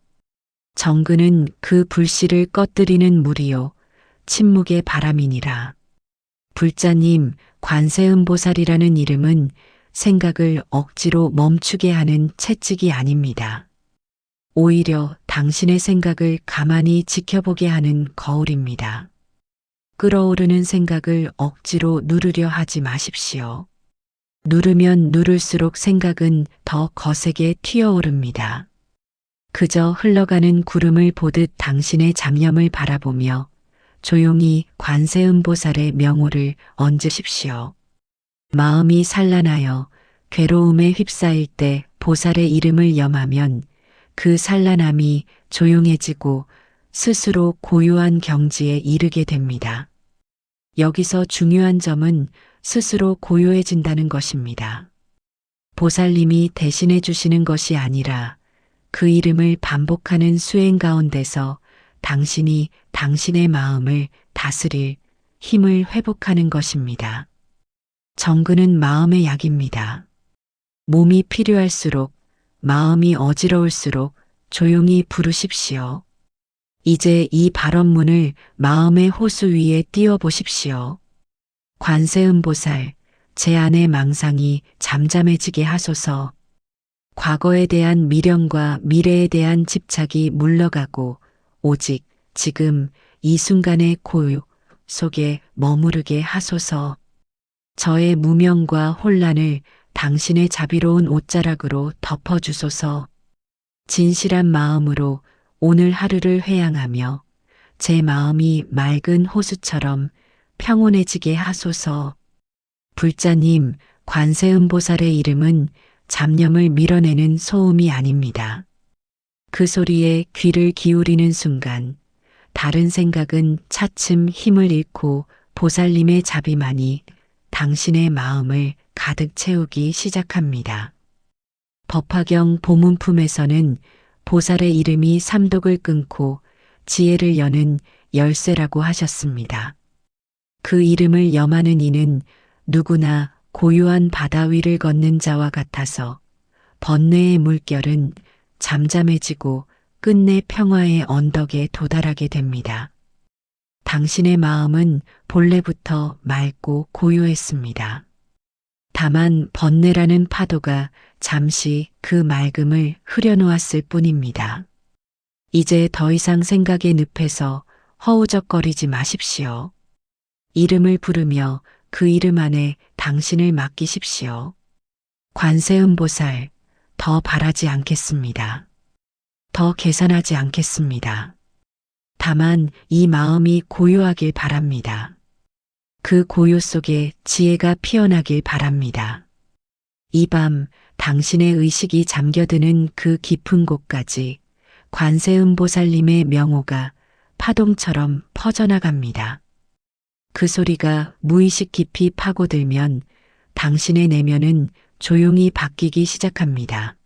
정근은 그 불씨를 꺼뜨리는 물이요 침묵의 바람이니라. 불자님, 관세음보살이라는 이름은 생각을 억지로 멈추게 하는 채찍이 아닙니다. 오히려 당신의 생각을 가만히 지켜보게 하는 거울입니다. 끓어오르는 생각을 억지로 누르려 하지 마십시오. 누르면 누를수록 생각은 더 거세게 튀어오릅니다. 그저 흘러가는 구름을 보듯 당신의 잡념을 바라보며 조용히 관세음보살의 명호를 얹으십시오. 마음이 산란하여 괴로움에 휩싸일 때 보살의 이름을 염하면 그 산란함이 조용해지고 스스로 고요한 경지에 이르게 됩니다. 여기서 중요한 점은 스스로 고요해진다는 것입니다. 보살님이 대신해 주시는 것이 아니라 그 이름을 반복하는 수행 가운데서 당신이 당신의 마음을 다스릴 힘을 회복하는 것입니다. 정근은 마음의 약입니다. 몸이 필요할수록 마음이 어지러울수록 조용히 부르십시오. 이제 이 발언문을 마음의 호수 위에 띄워보십시오. 관세음보살, 제 안의 망상이 잠잠해지게 하소서. 과거에 대한 미련과 미래에 대한 집착이 물러가고 오직 지금 이 순간의 고요 속에 머무르게 하소서. 저의 무명과 혼란을 당신의 자비로운 옷자락으로 덮어주소서. 진실한 마음으로 오늘 하루를 회양하며 제 마음이 맑은 호수처럼 평온해지게 하소서. 불자님, 관세음보살의 이름은 잡념을 밀어내는 소음이 아닙니다. 그 소리에 귀를 기울이는 순간 다른 생각은 차츰 힘을 잃고 보살님의 자비만이 당신의 마음을 가득 채우기 시작합니다. 법화경 보문품에서는 보살의 이름이 삼독을 끊고 지혜를 여는 열쇠라고 하셨습니다. 그 이름을 염하는 이는 누구나 고요한 바다 위를 걷는 자와 같아서 번뇌의 물결은 잠잠해지고 끝내 평화의 언덕에 도달하게 됩니다. 당신의 마음은 본래부터 맑고 고요했습니다. 다만 번뇌라는 파도가 잠시 그 맑음을 흐려놓았을 뿐입니다. 이제 더 이상 생각의 늪에서 허우적거리지 마십시오. 이름을 부르며 그 이름 안에 당신을 맡기십시오. 관세음보살, 더 바라지 않겠습니다. 더 계산하지 않겠습니다. 다만 이 마음이 고요하길 바랍니다. 그 고요 속에 지혜가 피어나길 바랍니다. 이 밤 당신의 의식이 잠겨드는 그 깊은 곳까지 관세음보살님의 명호가 파동처럼 퍼져나갑니다. 그 소리가 무의식 깊이 파고들면 당신의 내면은 조용히 바뀌기 시작합니다.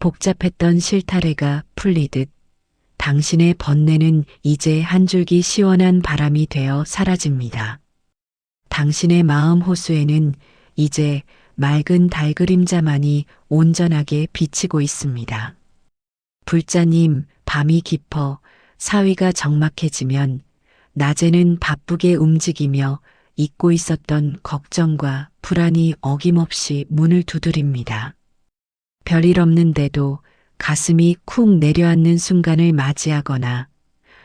복잡했던 실타래가 풀리듯 당신의 번뇌는 이제 한 줄기 시원한 바람이 되어 사라집니다. 당신의 마음 호수에는 이제 맑은 달 그림자만이 온전하게 비치고 있습니다. 불자님, 밤이 깊어 사위가 적막해지면 낮에는 바쁘게 움직이며 잊고 있었던 걱정과 불안이 어김없이 문을 두드립니다. 별일 없는데도 가슴이 쿵 내려앉는 순간을 맞이하거나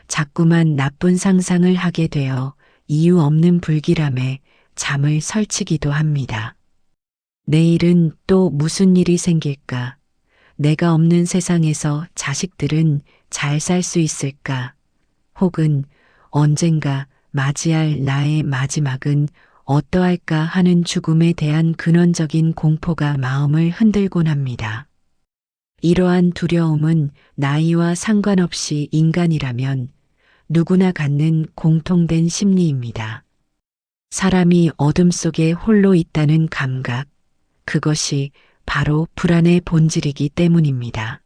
자꾸만 나쁜 상상을 하게 되어 이유 없는 불길함에 잠을 설치기도 합니다. 내일은 또 무슨 일이 생길까? 내가 없는 세상에서 자식들은 잘 살 수 있을까? 혹은 언젠가 맞이할 나의 마지막은 어떠할까 하는 죽음에 대한 근원적인 공포가 마음을 흔들곤 합니다. 이러한 두려움은 나이와 상관없이 인간이라면 누구나 갖는 공통된 심리입니다. 사람이 어둠 속에 홀로 있다는 감각, 그것이 바로 불안의 본질이기 때문입니다.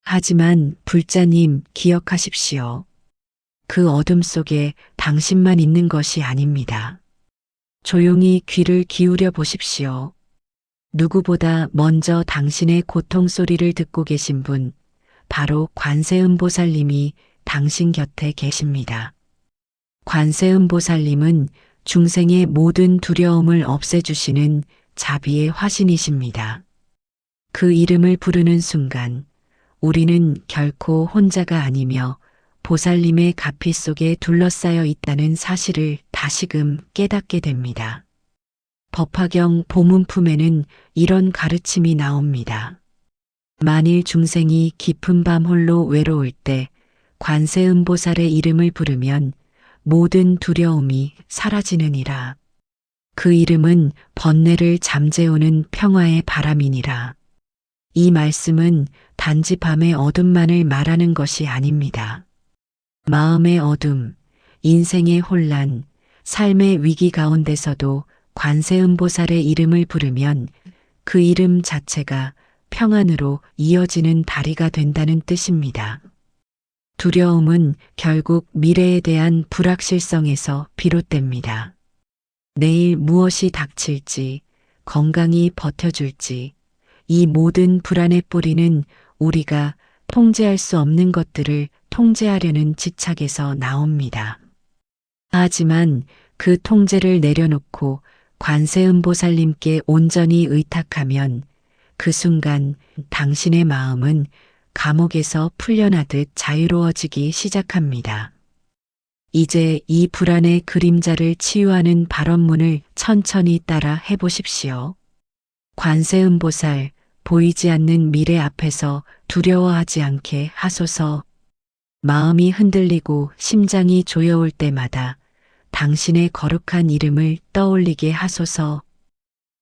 하지만 불자님 기억하십시오. 그 어둠 속에 당신만 있는 것이 아닙니다. 조용히 귀를 기울여 보십시오. 누구보다 먼저 당신의 고통 소리를 듣고 계신 분, 바로 관세음보살님이 당신 곁에 계십니다. 관세음보살님은 중생의 모든 두려움을 없애주시는 자비의 화신이십니다. 그 이름을 부르는 순간 우리는 결코 혼자가 아니며 보살님의 가피 속에 둘러싸여 있다는 사실을 다시금 깨닫게 됩니다. 법화경 보문품에는 이런 가르침이 나옵니다. 만일 중생이 깊은 밤 홀로 외로울 때 관세음보살의 이름을 부르면 모든 두려움이 사라지느니라. 그 이름은 번뇌를 잠재우는 평화의 바람이니라. 이 말씀은 단지 밤의 어둠만을 말하는 것이 아닙니다. 마음의 어둠, 인생의 혼란, 삶의 위기 가운데서도 관세음보살의 이름을 부르면 그 이름 자체가 평안으로 이어지는 다리가 된다는 뜻입니다. 두려움은 결국 미래에 대한 불확실성에서 비롯됩니다. 내일 무엇이 닥칠지, 건강이 버텨줄지, 이 모든 불안의 뿌리는 우리가 통제할 수 없는 것들을 통제하려는 집착에서 나옵니다. 하지만 그 통제를 내려놓고 관세음보살님께 온전히 의탁하면 그 순간 당신의 마음은 감옥에서 풀려나듯 자유로워지기 시작합니다. 이제 이 불안의 그림자를 치유하는 발언문을 천천히 따라 해보십시오. 관세음보살, 보이지 않는 미래 앞에서 두려워하지 않게 하소서. 마음이 흔들리고 심장이 조여올 때마다 당신의 거룩한 이름을 떠올리게 하소서.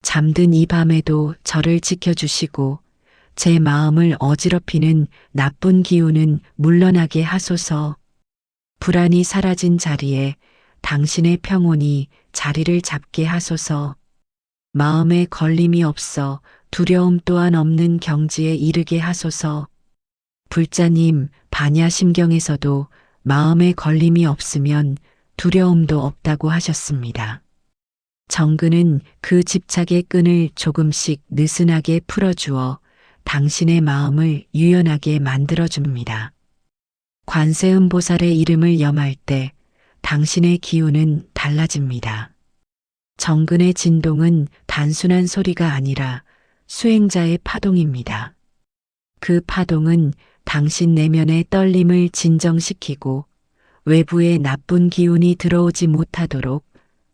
잠든 이 밤에도 저를 지켜주시고 제 마음을 어지럽히는 나쁜 기운은 물러나게 하소서. 불안이 사라진 자리에 당신의 평온이 자리를 잡게 하소서. 마음에 걸림이 없어 두려움 또한 없는 경지에 이르게 하소서. 불자님 반야심경에서도 마음에 걸림이 없으면 두려움도 없다고 하셨습니다. 정근은 그 집착의 끈을 조금씩 느슨하게 풀어주어 당신의 마음을 유연하게 만들어줍니다. 관세음보살의 이름을 염할 때 당신의 기운은 달라집니다. 정근의 진동은 단순한 소리가 아니라 수행자의 파동입니다. 그 파동은 당신 내면의 떨림을 진정시키고 외부의 나쁜 기운이 들어오지 못하도록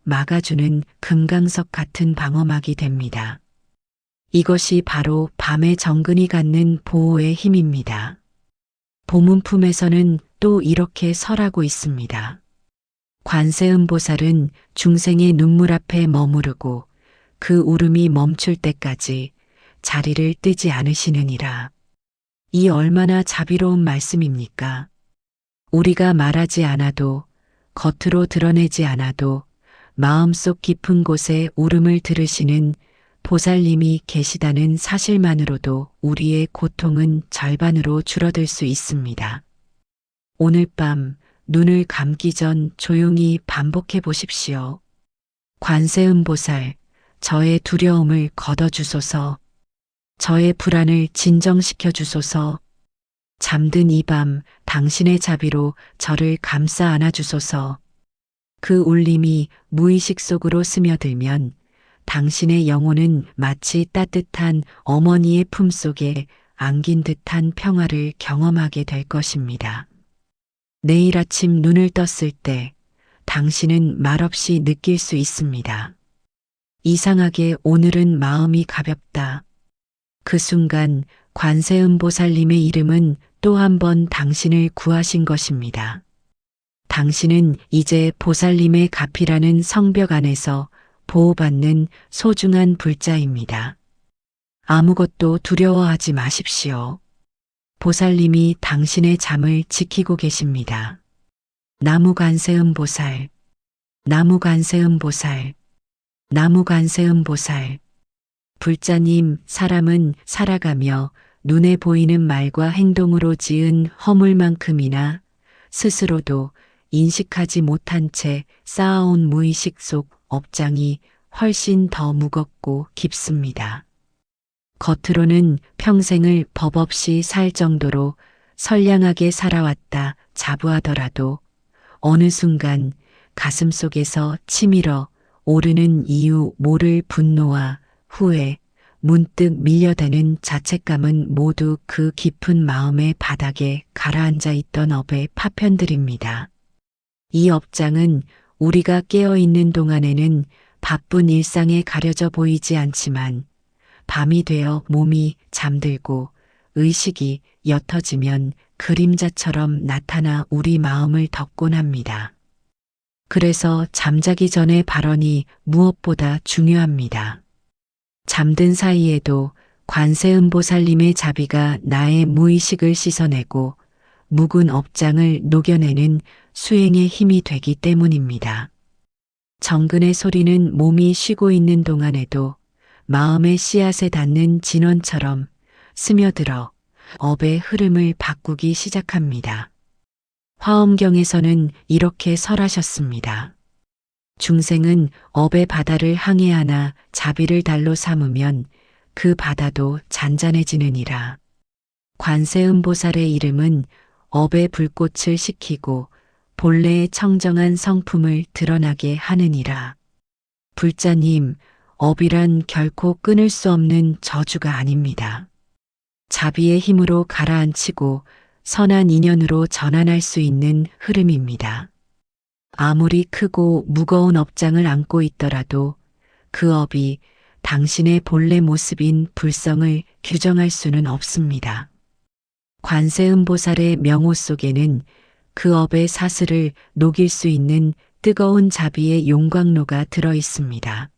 막아주는 금강석 같은 방어막이 됩니다. 이것이 바로 밤의 정근이 갖는 보호의 힘입니다. 보문품에서는 또 이렇게 설하고 있습니다. 관세음보살은 중생의 눈물 앞에 머무르고 그 울음이 멈출 때까지 자리를 뜨지 않으시느니라. 이 얼마나 자비로운 말씀입니까? 우리가 말하지 않아도, 겉으로 드러내지 않아도 마음속 깊은 곳에 울음을 들으시는 보살님이 계시다는 사실만으로도 우리의 고통은 절반으로 줄어들 수 있습니다. 오늘 밤 눈을 감기 전 조용히 반복해 보십시오. 관세음보살, 저의 두려움을 걷어주소서. 저의 불안을 진정시켜 주소서. 잠든 이 밤 당신의 자비로 저를 감싸 안아주소서. 그 울림이 무의식 속으로 스며들면 당신의 영혼은 마치 따뜻한 어머니의 품속에 안긴 듯한 평화를 경험하게 될 것입니다. 내일 아침 눈을 떴을 때 당신은 말없이 느낄 수 있습니다. 이상하게 오늘은 마음이 가볍다. 그 순간 관세음보살님의 이름은 또 한 번 당신을 구하신 것입니다. 당신은 이제 보살님의 가피라는 성벽 안에서 보호받는 소중한 불자입니다. 아무것도 두려워하지 마십시오. 보살님이 당신의 잠을 지키고 계십니다. 나무관세음보살, 나무관세음보살, 나무관세음보살. 불자님, 사람은 살아가며 눈에 보이는 말과 행동으로 지은 허물만큼이나 스스로도 인식하지 못한 채 쌓아온 무의식 속 업장이 훨씬 더 무겁고 깊습니다. 겉으로는 평생을 법 없이 살 정도로 선량하게 살아왔다 자부하더라도 어느 순간 가슴 속에서 치밀어 오르는 이유 모를 분노와 후회, 문득 밀려드는 자책감은 모두 그 깊은 마음의 바닥에 가라앉아 있던 업의 파편들입니다. 이 업장은 우리가 깨어있는 동안에는 바쁜 일상에 가려져 보이지 않지만 밤이 되어 몸이 잠들고 의식이 옅어지면 그림자처럼 나타나 우리 마음을 덮곤 합니다. 그래서 잠자기 전의 발언이 무엇보다 중요합니다. 잠든 사이에도 관세음보살님의 자비가 나의 무의식을 씻어내고 묵은 업장을 녹여내는 수행의 힘이 되기 때문입니다. 정근의 소리는 몸이 쉬고 있는 동안에도 마음의 씨앗에 닿는 진원처럼 스며들어 업의 흐름을 바꾸기 시작합니다. 화엄경에서는 이렇게 설하셨습니다. 중생은 업의 바다를 항해하나 자비를 달로 삼으면 그 바다도 잔잔해지느니라. 관세음보살의 이름은 업의 불꽃을 식히고 본래의 청정한 성품을 드러나게 하느니라. 불자님, 업이란 결코 끊을 수 없는 저주가 아닙니다. 자비의 힘으로 가라앉히고 선한 인연으로 전환할 수 있는 흐름입니다. 아무리 크고 무거운 업장을 안고 있더라도 그 업이 당신의 본래 모습인 불성을 규정할 수는 없습니다. 관세음보살의 명호 속에는 그 업의 사슬을 녹일 수 있는 뜨거운 자비의 용광로가 들어 있습니다.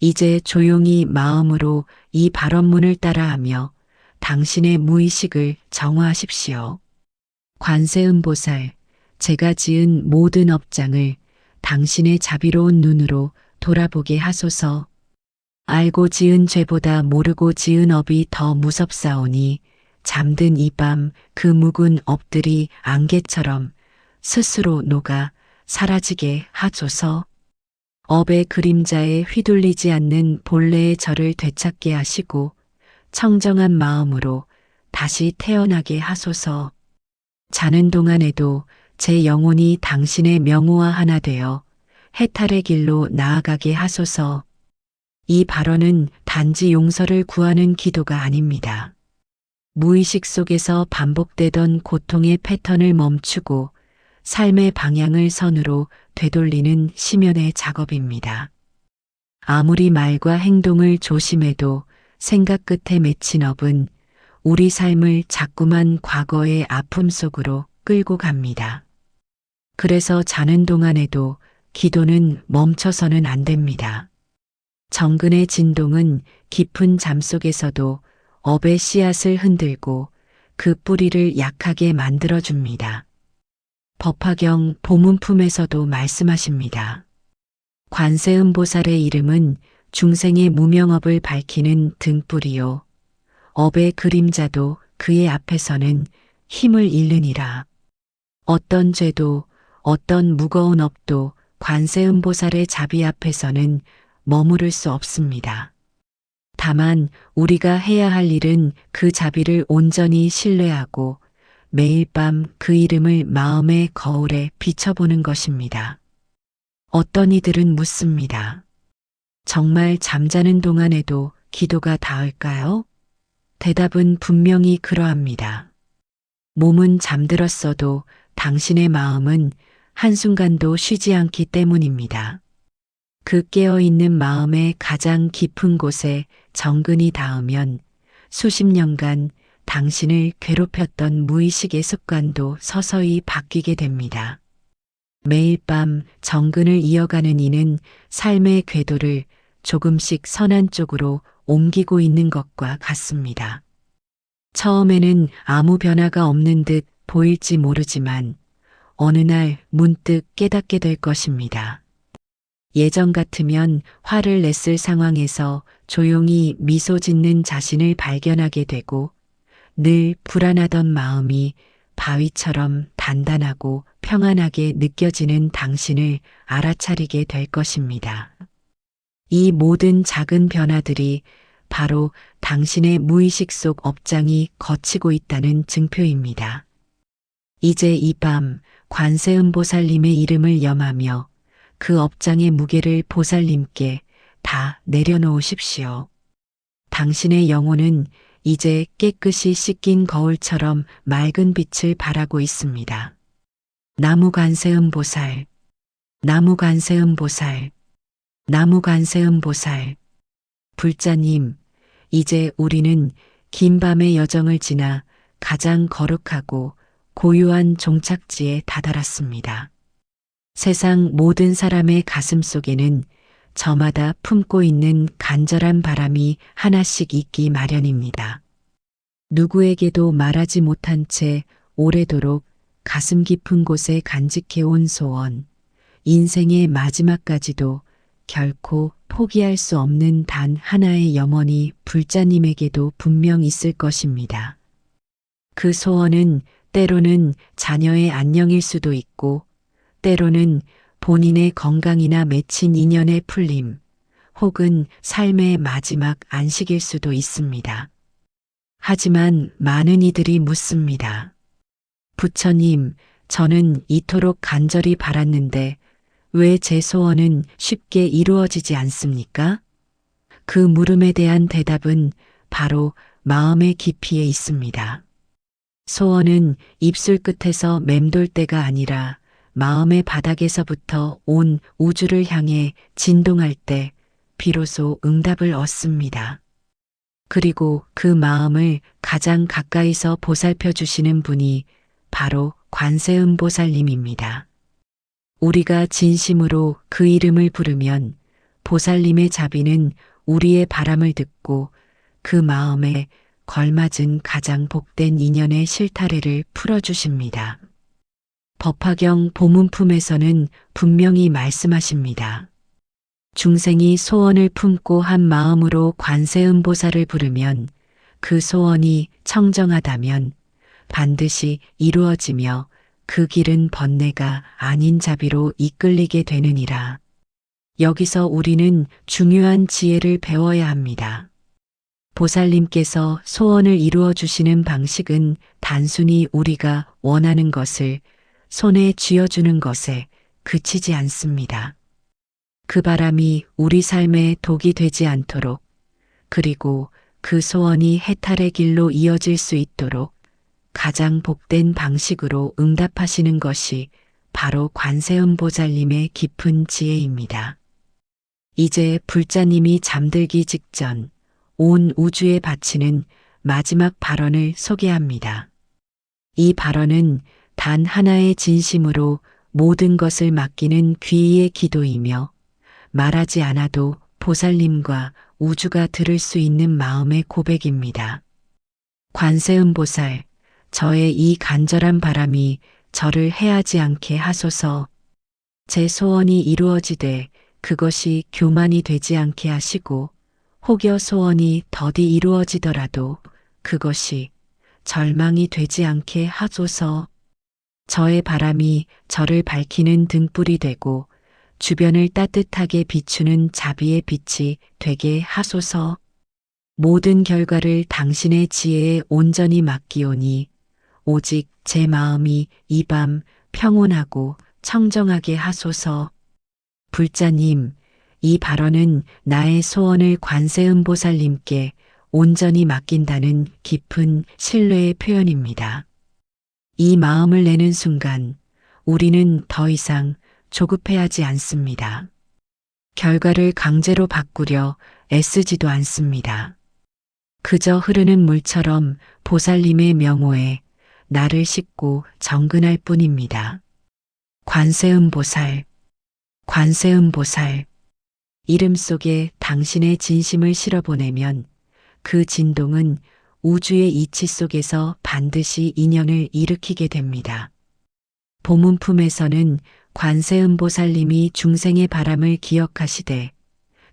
이제 조용히 마음으로 이 발언문을 따라하며 당신의 무의식을 정화하십시오. 관세음보살, 제가 지은 모든 업장을 당신의 자비로운 눈으로 돌아보게 하소서. 알고 지은 죄보다 모르고 지은 업이 더 무섭사오니 잠든 이 밤 그 묵은 업들이 안개처럼 스스로 녹아 사라지게 하소서. 업의 그림자에 휘둘리지 않는 본래의 저를 되찾게 하시고 청정한 마음으로 다시 태어나게 하소서. 자는 동안에도 제 영혼이 당신의 명호와 하나 되어 해탈의 길로 나아가게 하소서. 이 발언은 단지 용서를 구하는 기도가 아닙니다. 무의식 속에서 반복되던 고통의 패턴을 멈추고 삶의 방향을 선으로 되돌리는 심연의 작업입니다. 아무리 말과 행동을 조심해도 생각 끝에 맺힌 업은 우리 삶을 자꾸만 과거의 아픔 속으로 끌고 갑니다. 그래서 자는 동안에도 기도는 멈춰서는 안 됩니다. 정근의 진동은 깊은 잠 속에서도 업의 씨앗을 흔들고 그 뿌리를 약하게 만들어줍니다. 법화경 보문품에서도 말씀하십니다. 관세음보살의 이름은 중생의 무명업을 밝히는 등불이요. 업의 그림자도 그의 앞에서는 힘을 잃느니라. 어떤 죄도 어떤 무거운 업도 관세음보살의 자비 앞에서는 머무를 수 없습니다. 다만 우리가 해야 할 일은 그 자비를 온전히 신뢰하고 매일 밤 그 이름을 마음의 거울에 비춰보는 것입니다. 어떤 이들은 묻습니다. 정말 잠자는 동안에도 기도가 닿을까요? 대답은 분명히 그러합니다. 몸은 잠들었어도 당신의 마음은 한순간도 쉬지 않기 때문입니다. 그 깨어있는 마음의 가장 깊은 곳에 정근이 닿으면 수십 년간 당신을 괴롭혔던 무의식의 습관도 서서히 바뀌게 됩니다. 매일 밤 정근을 이어가는 이는 삶의 궤도를 조금씩 선한 쪽으로 옮기고 있는 것과 같습니다. 처음에는 아무 변화가 없는 듯 보일지 모르지만 어느 날 문득 깨닫게 될 것입니다. 예전 같으면 화를 냈을 상황에서 조용히 미소 짓는 자신을 발견하게 되고 늘 불안하던 마음이 바위처럼 단단하고 평안하게 느껴지는 당신을 알아차리게 될 것입니다. 이 모든 작은 변화들이 바로 당신의 무의식 속 업장이 거치고 있다는 증표입니다. 이제 이 밤 관세음보살님의 이름을 염하며 그 업장의 무게를 보살님께 다 내려놓으십시오. 당신의 영혼은 이제 깨끗이 씻긴 거울처럼 맑은 빛을 발하고 있습니다. 나무관세음보살, 나무관세음보살, 나무관세음보살. 불자님, 이제 우리는 긴 밤의 여정을 지나 가장 거룩하고 고유한 종착지에 다다랐습니다. 세상 모든 사람의 가슴 속에는 저마다 품고 있는 간절한 바람이 하나씩 있기 마련입니다. 누구에게도 말하지 못한 채 오래도록 가슴 깊은 곳에 간직해온 소원, 인생의 마지막까지도 결코 포기할 수 없는 단 하나의 염원이 불자님에게도 분명 있을 것입니다. 그 소원은 때로는 자녀의 안녕일 수도 있고, 때로는 본인의 건강이나 맺힌 인연의 풀림, 혹은 삶의 마지막 안식일 수도 있습니다. 하지만 많은 이들이 묻습니다. 부처님, 저는 이토록 간절히 바랐는데 왜 제 소원은 쉽게 이루어지지 않습니까? 그 물음에 대한 대답은 바로 마음의 깊이에 있습니다. 소원은 입술 끝에서 맴돌 때가 아니라 마음의 바닥에서부터 온 우주를 향해 진동할 때 비로소 응답을 얻습니다. 그리고 그 마음을 가장 가까이서 보살펴 주시는 분이 바로 관세음보살님입니다. 우리가 진심으로 그 이름을 부르면 보살님의 자비는 우리의 바람을 듣고 그 마음에 걸맞은 가장 복된 인연의 실타래를 풀어주십니다. 법화경 보문품에서는 분명히 말씀하십니다. 중생이 소원을 품고 한 마음으로 관세음보살을 부르면 그 소원이 청정하다면 반드시 이루어지며 그 길은 번뇌가 아닌 자비로 이끌리게 되느니라. 여기서 우리는 중요한 지혜를 배워야 합니다. 보살님께서 소원을 이루어 주시는 방식은 단순히 우리가 원하는 것을 손에 쥐어주는 것에 그치지 않습니다. 그 바람이 우리 삶에 독이 되지 않도록, 그리고 그 소원이 해탈의 길로 이어질 수 있도록 가장 복된 방식으로 응답하시는 것이 바로 관세음보살님의 깊은 지혜입니다. 이제 불자님이 잠들기 직전 온 우주에 바치는 마지막 발언을 소개합니다. 이 발언은 단 하나의 진심으로 모든 것을 맡기는 귀의의 기도이며 말하지 않아도 보살님과 우주가 들을 수 있는 마음의 고백입니다. 관세음보살, 저의 이 간절한 바람이 저를 해하지 않게 하소서. 제 소원이 이루어지되 그것이 교만이 되지 않게 하시고 혹여 소원이 더디 이루어지더라도 그것이 절망이 되지 않게 하소서. 저의 바람이 저를 밝히는 등불이 되고 주변을 따뜻하게 비추는 자비의 빛이 되게 하소서. 모든 결과를 당신의 지혜에 온전히 맡기오니 오직 제 마음이 이 밤 평온하고 청정하게 하소서. 불자님, 이 발언은 나의 소원을 관세음보살님께 온전히 맡긴다는 깊은 신뢰의 표현입니다. 이 마음을 내는 순간 우리는 더 이상 조급해하지 않습니다. 결과를 강제로 바꾸려 애쓰지도 않습니다. 그저 흐르는 물처럼 보살님의 명호에 나를 싣고 정근할 뿐입니다. 관세음보살, 관세음보살. 이름 속에 당신의 진심을 실어보내면 그 진동은 우주의 이치 속에서 반드시 인연을 일으키게 됩니다. 보문품에서는 관세음보살님이 중생의 바람을 기억하시되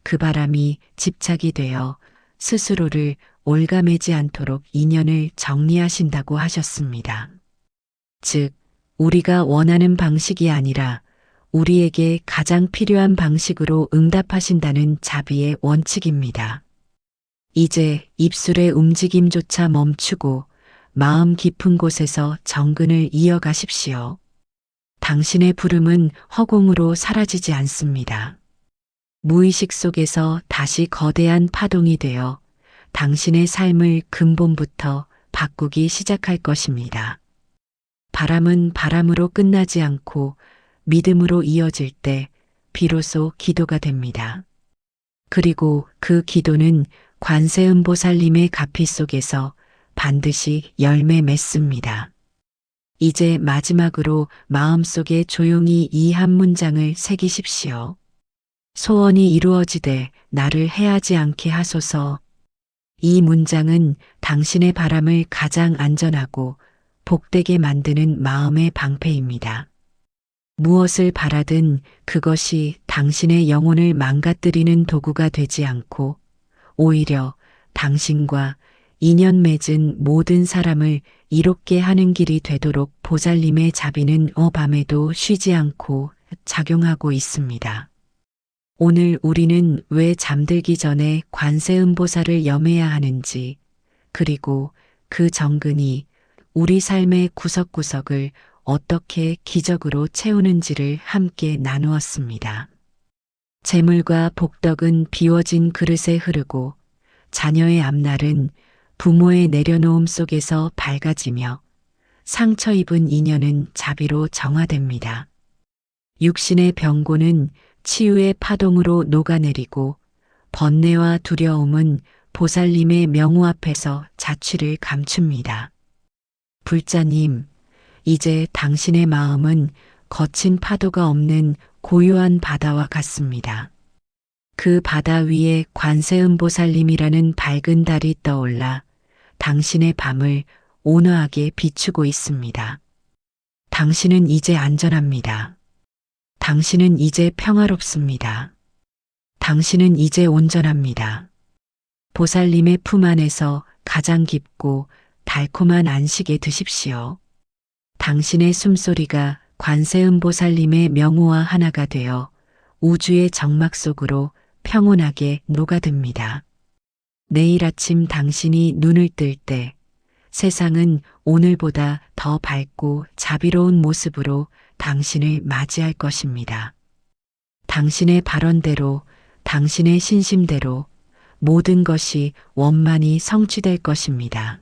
그 바람이 집착이 되어 스스로를 올가매지 않도록 인연을 정리하신다고 하셨습니다. 즉, 우리가 원하는 방식이 아니라 우리에게 가장 필요한 방식으로 응답하신다는 자비의 원칙입니다. 이제 입술의 움직임조차 멈추고 마음 깊은 곳에서 정근을 이어가십시오. 당신의 부름은 허공으로 사라지지 않습니다. 무의식 속에서 다시 거대한 파동이 되어 당신의 삶을 근본부터 바꾸기 시작할 것입니다. 바람은 바람으로 끝나지 않고 믿음으로 이어질 때 비로소 기도가 됩니다. 그리고 그 기도는 관세음보살님의 가피 속에서 반드시 열매 맺습니다. 이제 마지막으로 마음속에 조용히 이 한 문장을 새기십시오. 소원이 이루어지되 나를 해하지 않게 하소서. 이 문장은 당신의 바람을 가장 안전하고 복되게 만드는 마음의 방패입니다. 무엇을 바라든 그것이 당신의 영혼을 망가뜨리는 도구가 되지 않고 오히려 당신과 인연 맺은 모든 사람을 이롭게 하는 길이 되도록 보살님의 자비는 밤에도 쉬지 않고 작용하고 있습니다. 오늘 우리는 왜 잠들기 전에 관세음보살을 염해야 하는지, 그리고 그 정근이 우리 삶의 구석구석을 어떻게 기적으로 채우는지를 함께 나누었습니다. 재물과 복덕은 비워진 그릇에 흐르고 자녀의 앞날은 부모의 내려놓음 속에서 밝아지며 상처 입은 인연은 자비로 정화됩니다. 육신의 병고는 치유의 파동으로 녹아내리고 번뇌와 두려움은 보살님의 명호 앞에서 자취를 감춥니다. 불자님, 이제 당신의 마음은 거친 파도가 없는 고요한 바다와 같습니다. 그 바다 위에 관세음보살님이라는 밝은 달이 떠올라 당신의 밤을 온화하게 비추고 있습니다. 당신은 이제 안전합니다. 당신은 이제 평화롭습니다. 당신은 이제 온전합니다. 보살님의 품 안에서 가장 깊고 달콤한 안식에 드십시오. 당신의 숨소리가 관세음보살님의 명호와 하나가 되어 우주의 정막 속으로 평온하게 녹아듭니다. 내일 아침 당신이 눈을 뜰 때 세상은 오늘보다 더 밝고 자비로운 모습으로 당신을 맞이할 것입니다. 당신의 발언대로, 당신의 신심대로 모든 것이 원만히 성취될 것입니다.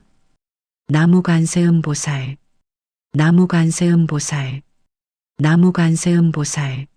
나무관세음보살, 나무관세음보살, 나무관세음보살.